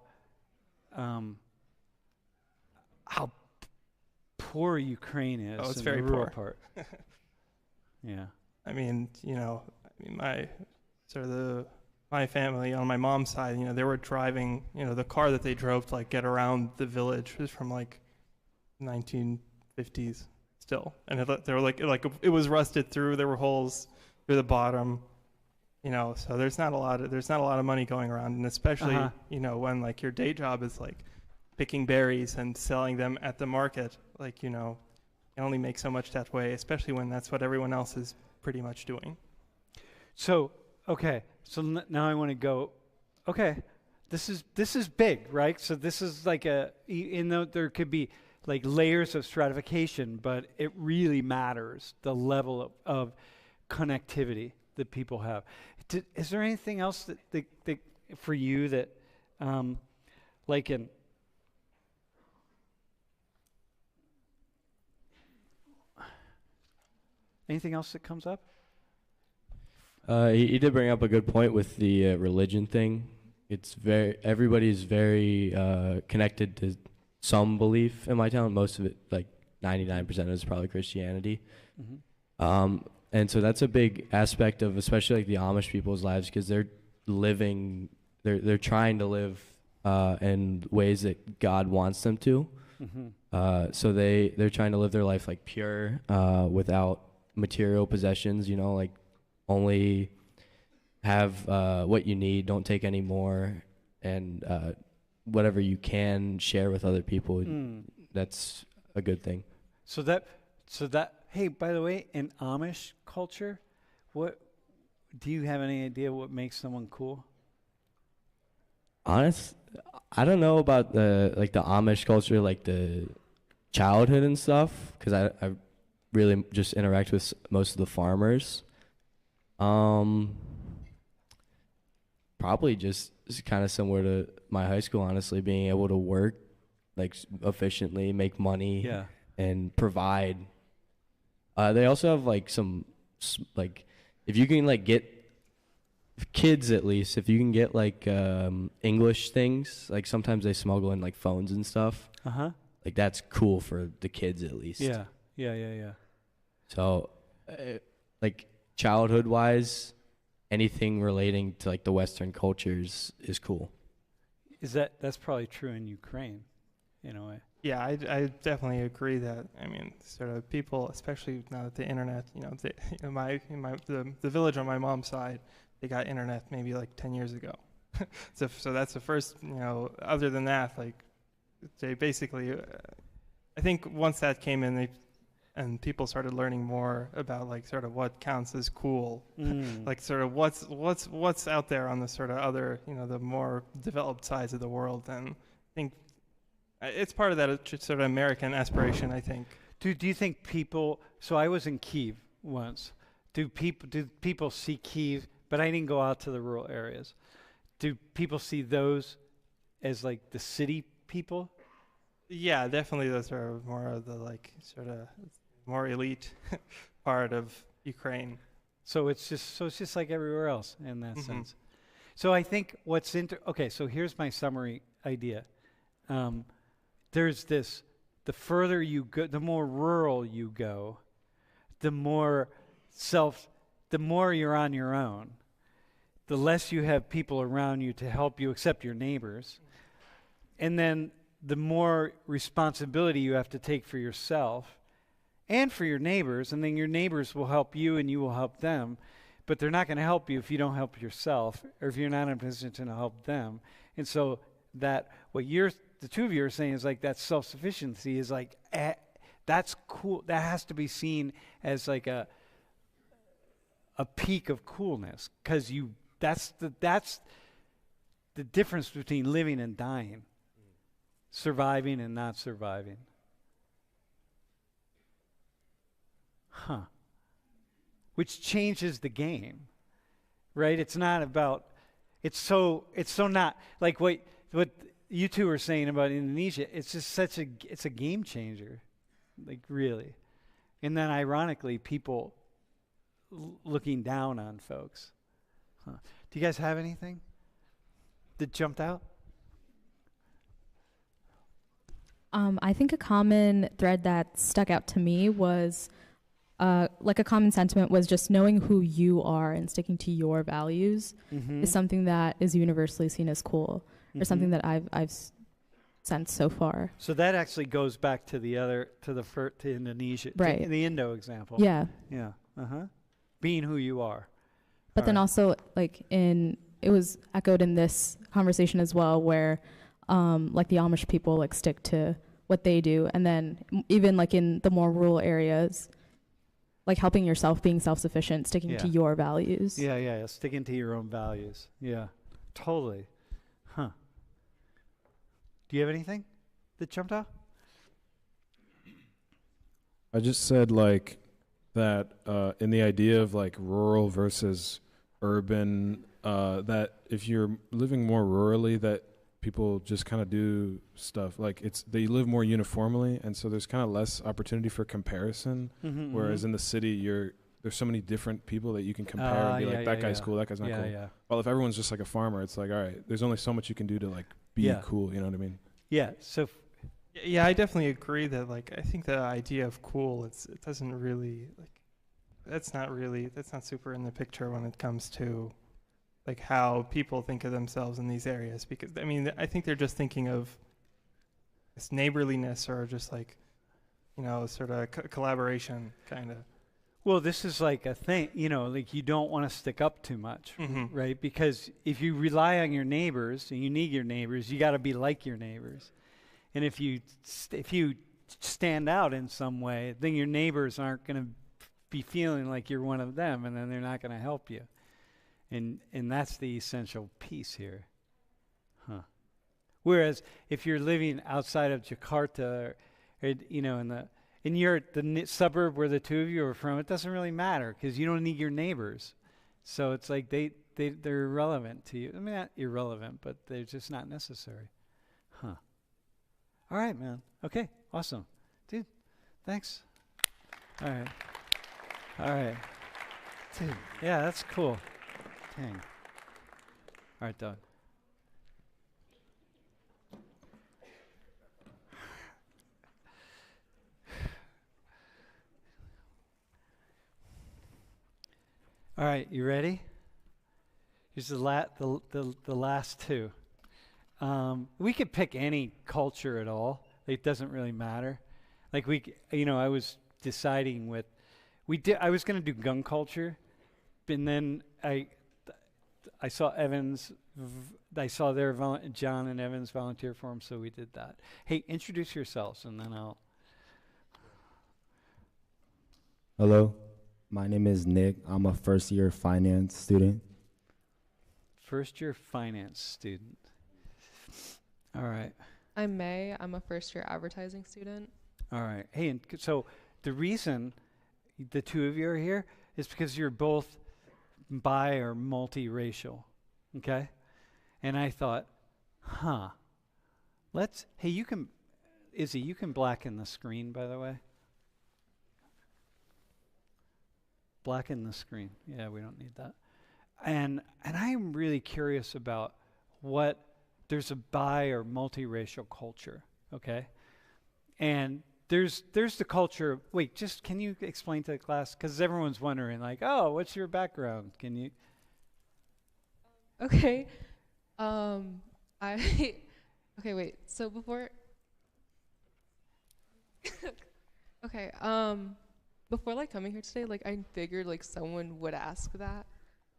poor Ukraine is. Oh, it's in very the rural poor. Part. Yeah. My family on my mom's side, they were driving, the car that they drove to like get around the village was from like 1950s still, and they were like it was rusted through. There were holes through the bottom, So there's not a lot of money going around, and especially when like your day job is like picking berries and selling them at the market, you only make so much that way, especially when that's what everyone else is pretty much doing. So now I want to go. Okay, this is big, right? So this is like there could be like layers of stratification, but it really matters the level of connectivity that people have. Is there anything else that for you that anything else that comes up? He did bring up a good point with the religion thing. Everybody's very connected to some belief in my town. Most of it, like 99% is probably Christianity. Mm-hmm. And so that's a big aspect of especially like the Amish people's lives because they're trying to live in ways that God wants them to. Mm-hmm. So they're trying to live their life like pure without material possessions, like only have what you need, don't take any more, and whatever you can share with other people, that's a good thing. So that hey, by the way, in Amish culture, what do you have any idea what makes someone cool? I don't know about the Amish culture, like the childhood and stuff, because I really just interact with most of the farmers. Probably just kind of similar to my high school, honestly, being able to work like efficiently, make money, and provide. They also have like some like if you can like get kids at least if you can get like English things, like sometimes they smuggle in like phones and stuff. Like that's cool for the kids at least. Yeah. So like childhood wise, anything relating to like the Western cultures is cool. That's probably true in Ukraine in a way. Yeah, I definitely agree that sort of people, especially now that the internet, the village on my mom's side, they got internet maybe like 10 years ago. so that's the first, other than that, like they basically, I think once that came in, and people started learning more about like sort of what counts as cool, like sort of what's out there on the sort of other, you know, the more developed sides of the world. And I think it's part of that sort of American aspiration, I think. Do you think people? So I was in Kyiv once. Do people see Kyiv? But I didn't go out to the rural areas. Do people see those as like the city people? Yeah, definitely. Those are more of the like sort of more elite part of Ukraine. So it's just like everywhere else in that sense. So I think what's okay. So here's my summary idea. There's this: the further you go, the more rural you go, the more you're on your own. The less you have people around you to help you, except your neighbors, and then the more responsibility you have to take for yourself and for your neighbors, and then your neighbors will help you and you will help them, but they're not going to help you if you don't help yourself or if you're not in a position to help them. And so that what the two of you are saying is like that self-sufficiency is like, that's cool. That has to be seen as like a peak of coolness, because that's the difference between living and dying. Surviving and not surviving. Which changes the game, right? It's not about, it's so not, like what you two were saying about Indonesia, it's just it's a game changer, like really. And then ironically, people looking down on folks. Do you guys have anything that jumped out? I think a common thread that stuck out to me was, like a common sentiment was just knowing who you are and sticking to your values is something that is universally seen as cool, or something that I've sensed so far. So that actually goes back to to Indonesia, right? The Indo example. Yeah. Yeah. Being who you are. But then also, like it was echoed in this conversation as well, where like the Amish people like stick to what they do, and then even like in the more rural areas, like helping yourself, being self-sufficient, sticking to your values. Yeah, sticking to your own values. Yeah, totally. Do you have anything that jumped out? I just said like that in the idea of like rural versus urban, that if you're living more rurally, that people just kind of do stuff like they live more uniformly, and so there's kind of less opportunity for comparison. Whereas in the city, there's so many different people that you can compare and be like, that guy's cool, that guy's not cool. Yeah. Well, if everyone's just like a farmer, it's like, all right, there's only so much you can do to like be cool. You know what I mean? Yeah. So. Yeah, I definitely agree that like I think the idea of cool, it doesn't really like that's not super in the picture when it comes to like how people think of themselves in these areas, because I mean I think they're just thinking of this neighborliness or just like, you know, sort of collaboration kind of. Well, this is like a thing, you know, like you don't want to stick up too much, right? Because if you rely on your neighbors and you need your neighbors, you got to be like your neighbors. And if you stand out in some way, then your neighbors aren't going to be feeling like you're one of them, and then they're not going to help you. And that's the essential piece here. Whereas if you're living outside of Jakarta, or you know, and you're at the suburb where the two of you are from, it doesn't really matter because you don't need your neighbors. So it's like they're irrelevant to you. I mean, not irrelevant, but they're just not necessary. All right, man. Okay, awesome. Dude, thanks. All right. Dude, yeah, that's cool. Dang. All right, Doug. All right, you ready? Here's the last two. We could pick any culture at all. It doesn't really matter. Like I was deciding I was going to do gun culture, and then I saw Evans. I saw John and Evans volunteer for him, so we did that. Hey, introduce yourselves, and then I'll. Hello, my name is Nick. I'm a first-year finance student. First-year finance student. All right. I'm May. I'm a first-year advertising student. All right. Hey, and so the reason the two of you are here is because you're both bi or multiracial, okay? And I thought, hey, you can, Izzy, you can blacken the screen, by the way. Blacken the screen. Yeah, we don't need that. And I'm really curious about what, there's a bi or multiracial culture, okay? And there's the culture of, wait, just can you explain to the class? Because everyone's wondering, like, oh, what's your background? Can you? Okay. Okay, wait. So before, okay, before like coming here today, like I figured like someone would ask that,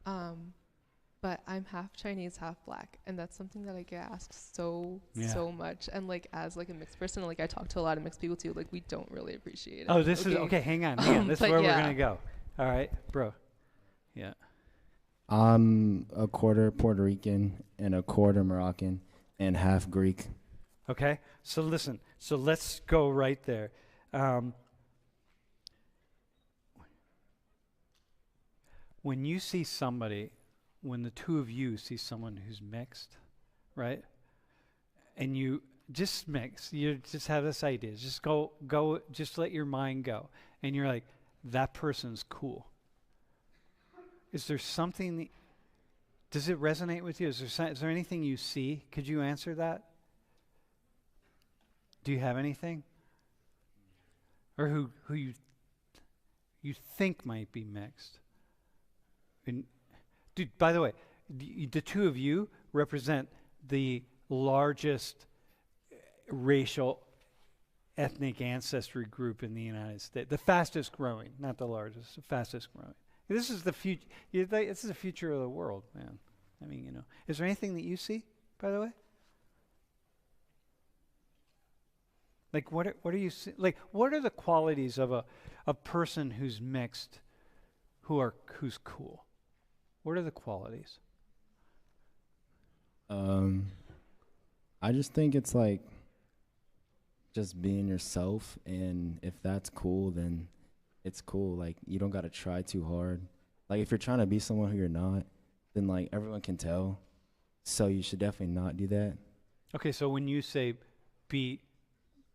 but I'm half Chinese, half black, and that's something that I get asked so much. And like as like a mixed person, like I talk to a lot of mixed people too. Like we don't really appreciate it. Oh, this is okay. Hang on. This is where we're gonna go. All right, bro. Yeah. I'm a quarter Puerto Rican and a quarter Moroccan and half Greek. Okay. So listen. So let's go right there. When you see somebody, when the two of you see someone who's mixed, right? And you just mix, you just have this idea, just go, just let your mind go. And you're like, that person's cool. Is there something, does it resonate with you? Is there anything you see? Could you answer that? Do you have anything? Or who you think might be mixed? And dude, by the way, the two of you represent the largest racial ethnic ancestry group in the United States. The fastest growing, not the largest, the fastest growing. This is the future. This is the future of the world, man. I mean, you know. Is there anything that you see, by the way? Like, what are you like? What are the qualities of a person who's mixed, who's cool? What are the qualities? I just think it's like just being yourself, and if that's cool, then it's cool. Like, you don't got to try too hard. Like, if you're trying to be someone who you're not, then like everyone can tell. So you should definitely not do that. Okay, so when you say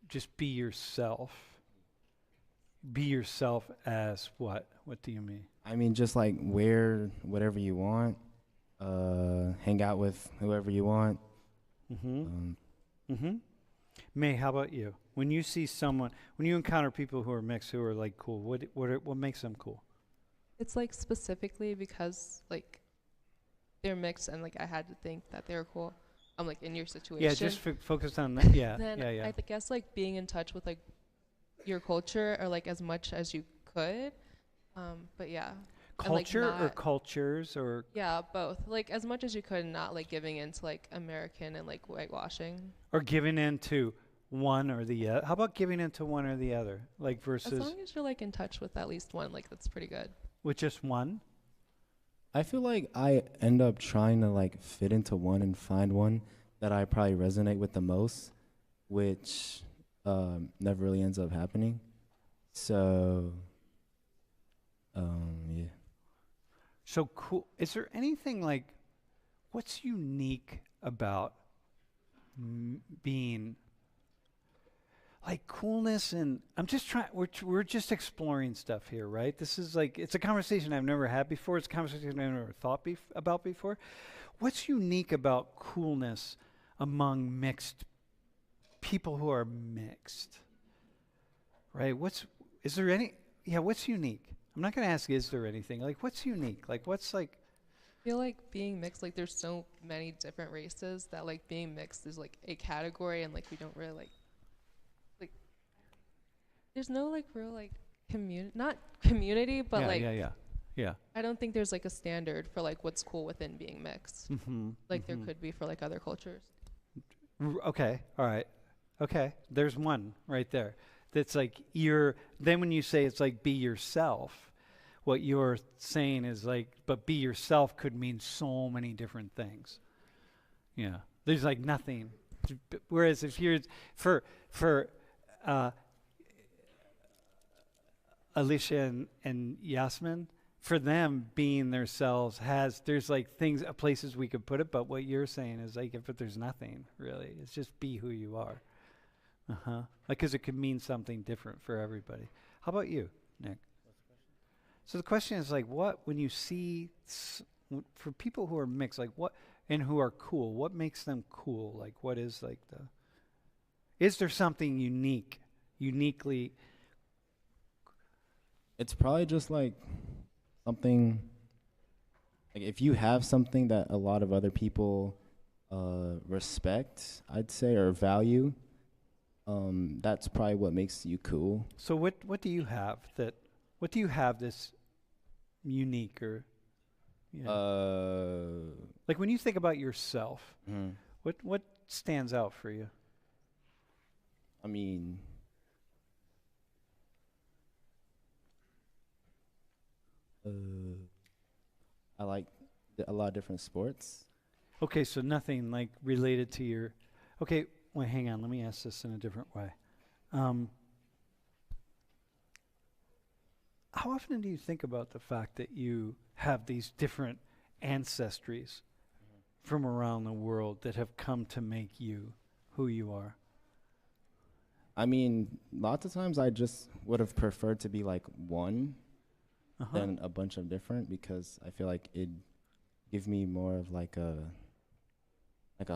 just be yourself. Be yourself as what? What do you mean? I mean, just like wear whatever you want, hang out with whoever you want. May, how about you? When you see someone, when you encounter people who are mixed, who are like cool, what makes them cool? It's like specifically because like they're mixed and like I had to think that they're cool. I'm like in your situation. Yeah, just focus on that. Yeah, then yeah. I guess like being in touch with like your culture or like as much as you could. But yeah. Culture and, like, or cultures or? Yeah, both. Like as much as you could, not like giving into like American and like whitewashing. Or giving into one or the other. How about giving into one or the other? Like versus. As long as you're like in touch with at least one, like that's pretty good. With just one? I feel like I end up trying to like fit into one and find one that I probably resonate with the most, which never really ends up happening. So, yeah. So cool. Is there anything like, what's unique about being like coolness? And I'm just trying, we're just exploring stuff here, right? This is like, it's a conversation I've never had before. It's a conversation I've never thought about before. What's unique about coolness among mixed people who are mixed, right? What's unique? I'm not going to ask, is there anything? Like, what's unique? Like, what's like? I feel like being mixed, like there's so many different races that like being mixed is like a category and like we don't really like there's no like real like not community, but yeah. I don't think there's like a standard for like what's cool within being mixed. Like there could be for like other cultures. Okay, all right. Okay, there's one right there. That's like then when you say it's like be yourself, what you're saying is like, but be yourself could mean so many different things. Yeah. There's like nothing. Whereas if you're, for Alicia and Yasmin, for them being themselves there's like places we could put it, but what you're saying is like, but there's nothing really. It's just be who you are. Like, because it could mean something different for everybody. How about you, Nick? So the question is like, when you see, for people who are mixed, like what, and who are cool, what makes them cool? Like what is like is there something uniquely? It's probably just like something, like if you have something that a lot of other people respect, I'd say, or value, that's probably what makes you cool. So what do you have that's unique or like when you think about yourself, what stands out for you? I mean, I like a lot of different sports. Okay, so nothing like related to your. Okay, wait, hang on. Let me ask this in a different way. How often do you think about the fact that you have these different ancestries from around the world that have come to make you who you are? I mean, lots of times I just would have preferred to be like one than a bunch of different, because I feel like it'd give me more of like a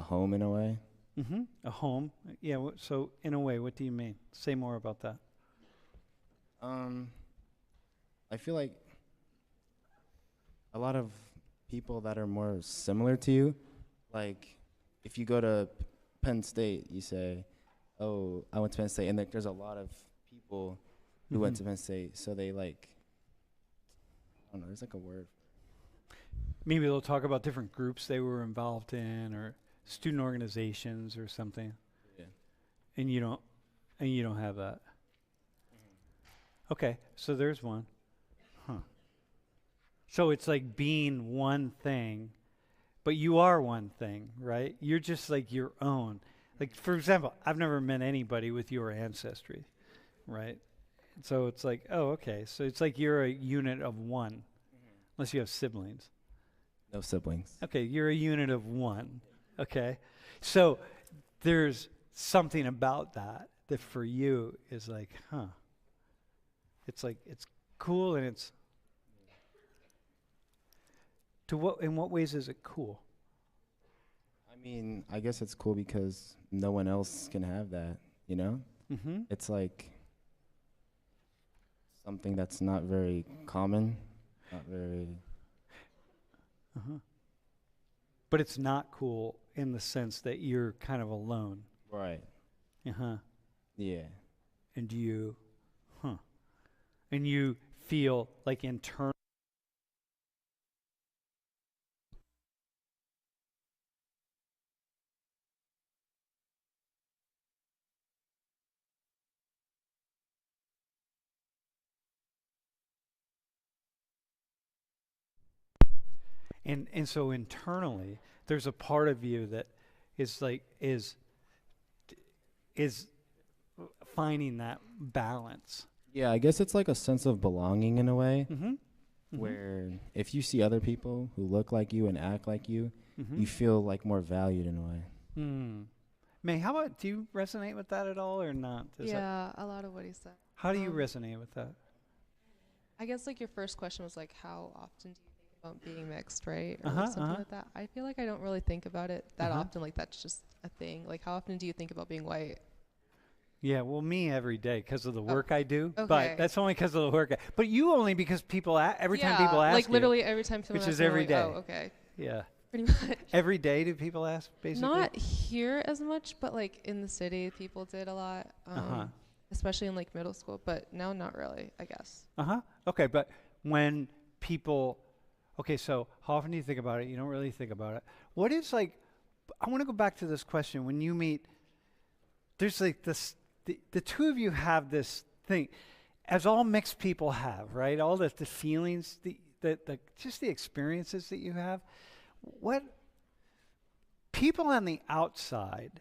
home in a way. A home? Yeah, so in a way, what do you mean? Say more about that. I feel like a lot of people that are more similar to you, like if you go to Penn State, you say, oh, I went to Penn State, and like there's a lot of people who went to Penn State, so they like, I don't know, there's like a word. Maybe they'll talk about different groups they were involved in, or student organizations or something. Yeah. And you don't have that. Okay, so there's one. So it's like being one thing, but you are one thing, right? You're just like your own. Like, for example, I've never met anybody with your ancestry, right? So it's like, oh, okay. So it's like you're a unit of one, unless you have siblings. No siblings. Okay, you're a unit of one, okay? So there's something about that for you is like, It's like, it's cool, and it's, in what ways is it cool? I mean, I guess it's cool because no one else can have that, you know? It's like something that's not very common, not very... But it's not cool in the sense that you're kind of alone. Right. Yeah. And you, and you feel like internal. And so internally, there's a part of you that is like is finding that balance. Yeah, I guess it's like a sense of belonging in a way, where if you see other people who look like you and act like you, you feel like more valued in a way. May, how about, do you resonate with that at all or not? Yeah, a lot of what he said. How do you resonate with that? I guess like your first question was like, how often do you think about being mixed, right? Or like something like that. I feel like I don't really think about it that often. Like that's just a thing. Like how often do you think about being white? Yeah, well, me every day because of the work I do. Okay. But that's only because of the work. But you only because people every time people ask like you, literally every time someone which asks is me, I'm every like, day. Oh, okay. Yeah. Pretty much. Every day do people ask, basically? Not here as much, but like in the city, people did a lot, especially in like middle school. But now, not really, I guess. Okay, but when people, okay, so how often do you think about it? You don't really think about it. What is like? I want to go back to this question. When you meet, there's like this the two of you have this thing, as all mixed people have, right? All the feelings, just the experiences that you have. What people on the outside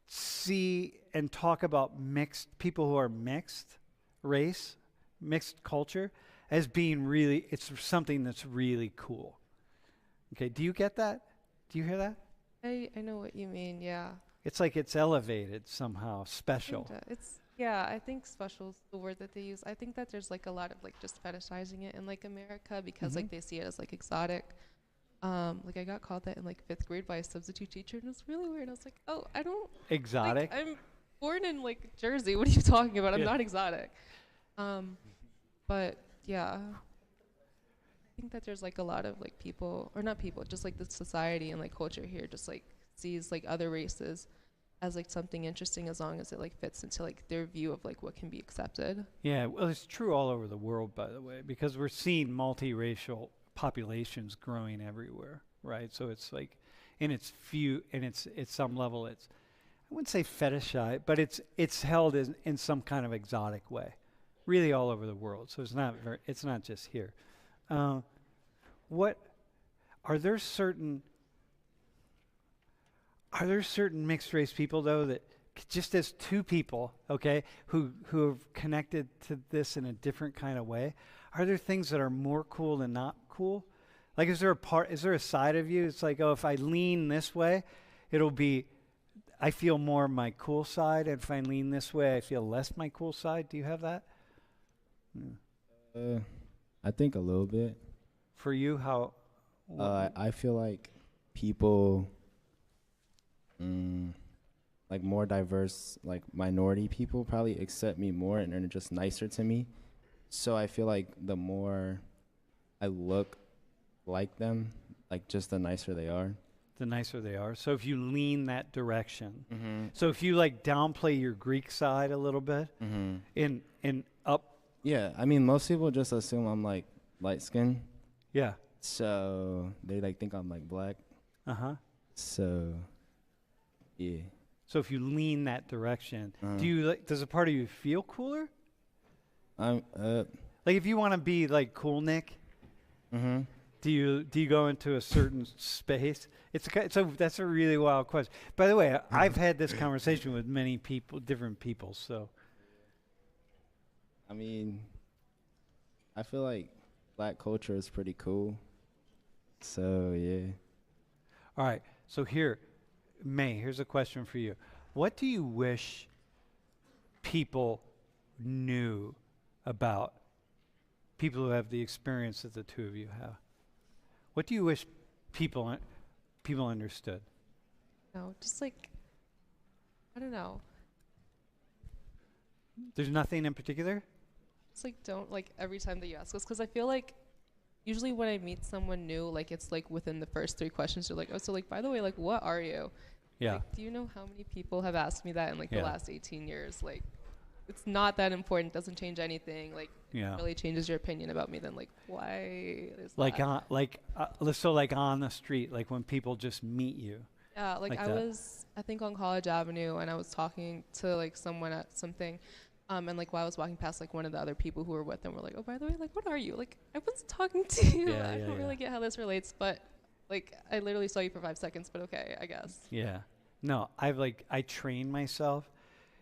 see and talk about people who are mixed race, mixed culture, as being really, it's something that's really cool. Okay, do you get that? Do you hear that? I know what you mean, yeah. It's like it's elevated somehow, special. I think special is the word that they use. I think that there's like a lot of like just fetishizing it in like America because like they see it as like exotic. Like I got called that in like 5th grade by a substitute teacher, and it was really weird. I was like, oh, I don't exotic. Like, I'm born in like Jersey. What are you talking about? I'm not exotic. But yeah, I think that there's like a lot of like people, or not people, just like the society and like culture here, just like sees like other races as like something interesting as long as it like fits into like their view of like what can be accepted. Yeah, well, it's true all over the world, by the way, because we're seeing multiracial populations growing everywhere, right? So it's like, it's some level, I wouldn't say fetishized, but it's held in some kind of exotic way, really all over the world. So it's not just here. Are there certain mixed race people though that just as two people, okay, who have connected to this in a different kind of way, are there things that are more cool than not cool? Like, is there a side of you? It's like, oh, if I lean this way, I feel more my cool side. And if I lean this way, I feel less my cool side. Do you have that? I think a little bit. For you, how? I feel like people, like more diverse, like minority people probably accept me more and are just nicer to me. So I feel like the more I look like them, like just the nicer they are. The nicer they are. So if you lean that direction. So if you like downplay your Greek side a little bit in up. Yeah, I mean, most people just assume I'm like light skinned. Yeah. So they like think I'm like black. So, yeah. So if you lean that direction, does a part of you feel cooler? Like if you want to be like Cool Nick, do you go into a certain space? That's a really wild question. By the way, I've had this conversation with many people, different people. So, I mean, I feel like black culture is pretty cool. So yeah. All right. So here's a question for you. What do you wish people knew about people who have the experience that the two of you have? What do you wish people understood? No, just like, I don't know. There's nothing in particular? It's like, don't, like, every time that you ask us, because I feel like usually when I meet someone new, like, it's like within the first 3 questions, you're like, oh, so like, by the way, like, what are you? Yeah. Like, do you know how many people have asked me that in like the last 18 years? Like, it's not that important. Doesn't change anything. Like, really changes your opinion about me. Then, like, why is that? So like on the street, like when people just meet you. Yeah, like I was, I think, on College Avenue, and I was talking to like someone at something, and like while I was walking past, like one of the other people who were with them were like, "Oh, by the way, like, what are you?" Like, I wasn't talking to you. I don't really get how this relates, but like, I literally saw you for 5 seconds. But okay, I guess. Yeah. No, I train myself.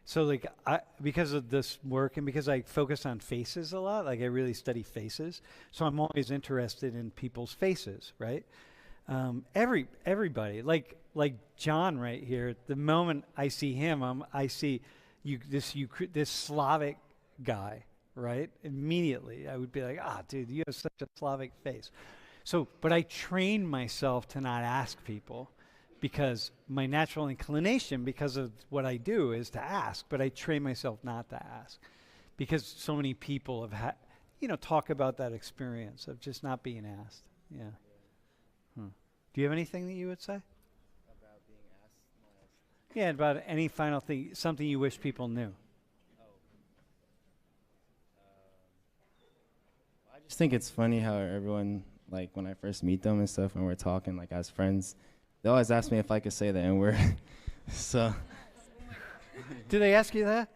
So like because of this work and because I focus on faces a lot, like I really study faces. So I'm always interested in people's faces, right? Everybody, like John right here. The moment I see him, I see this Slavic guy, right? Immediately, I would be like, dude, you have such a Slavic face. So, but I train myself to not ask people. Because my natural inclination, because of what I do, is to ask, but I train myself not to ask, because so many people have had, talk about that experience of just not being asked. Yeah. Do you have anything that you would say? About being asked? Yeah, about any final thing, something you wish people knew. I just think it's funny how everyone, like when I first meet them and stuff, and we're talking like as friends, they always ask me if I could say the N-word. So. Do they ask you that?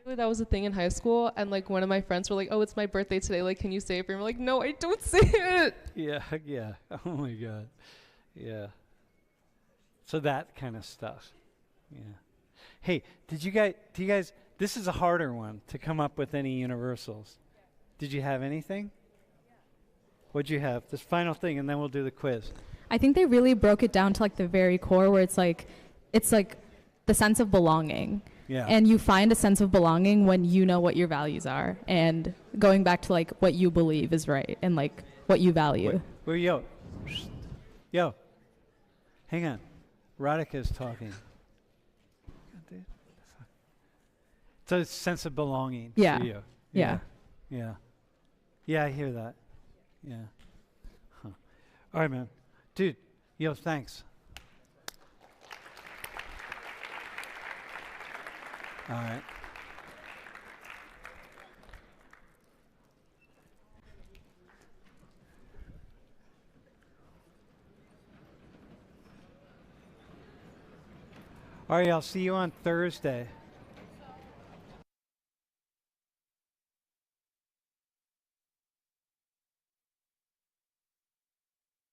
That was a thing in high school, and like one of my friends were like, "Oh, it's my birthday today. Like, can you say it for me?" I'm like, "No, I don't say it." Yeah, yeah. Oh my God. Yeah. So that kind of stuff. Yeah. Hey, do you guys, this is a harder one to come up with any universals. Did you have anything? What'd you have? This final thing, and then we'll do the quiz. I think they really broke it down to like the very core where it's like the sense of belonging. Yeah. And you find a sense of belonging when you know what your values are, and going back to like what you believe is right and like what you value. Wait, yo. Hang on. Radhika's talking. It's a sense of belonging Yeah. for you. Yeah. Yeah. Yeah, I hear that. Yeah. Huh. All right, man. Dude, yo, thanks. All right. All right, I'll see you on Thursday.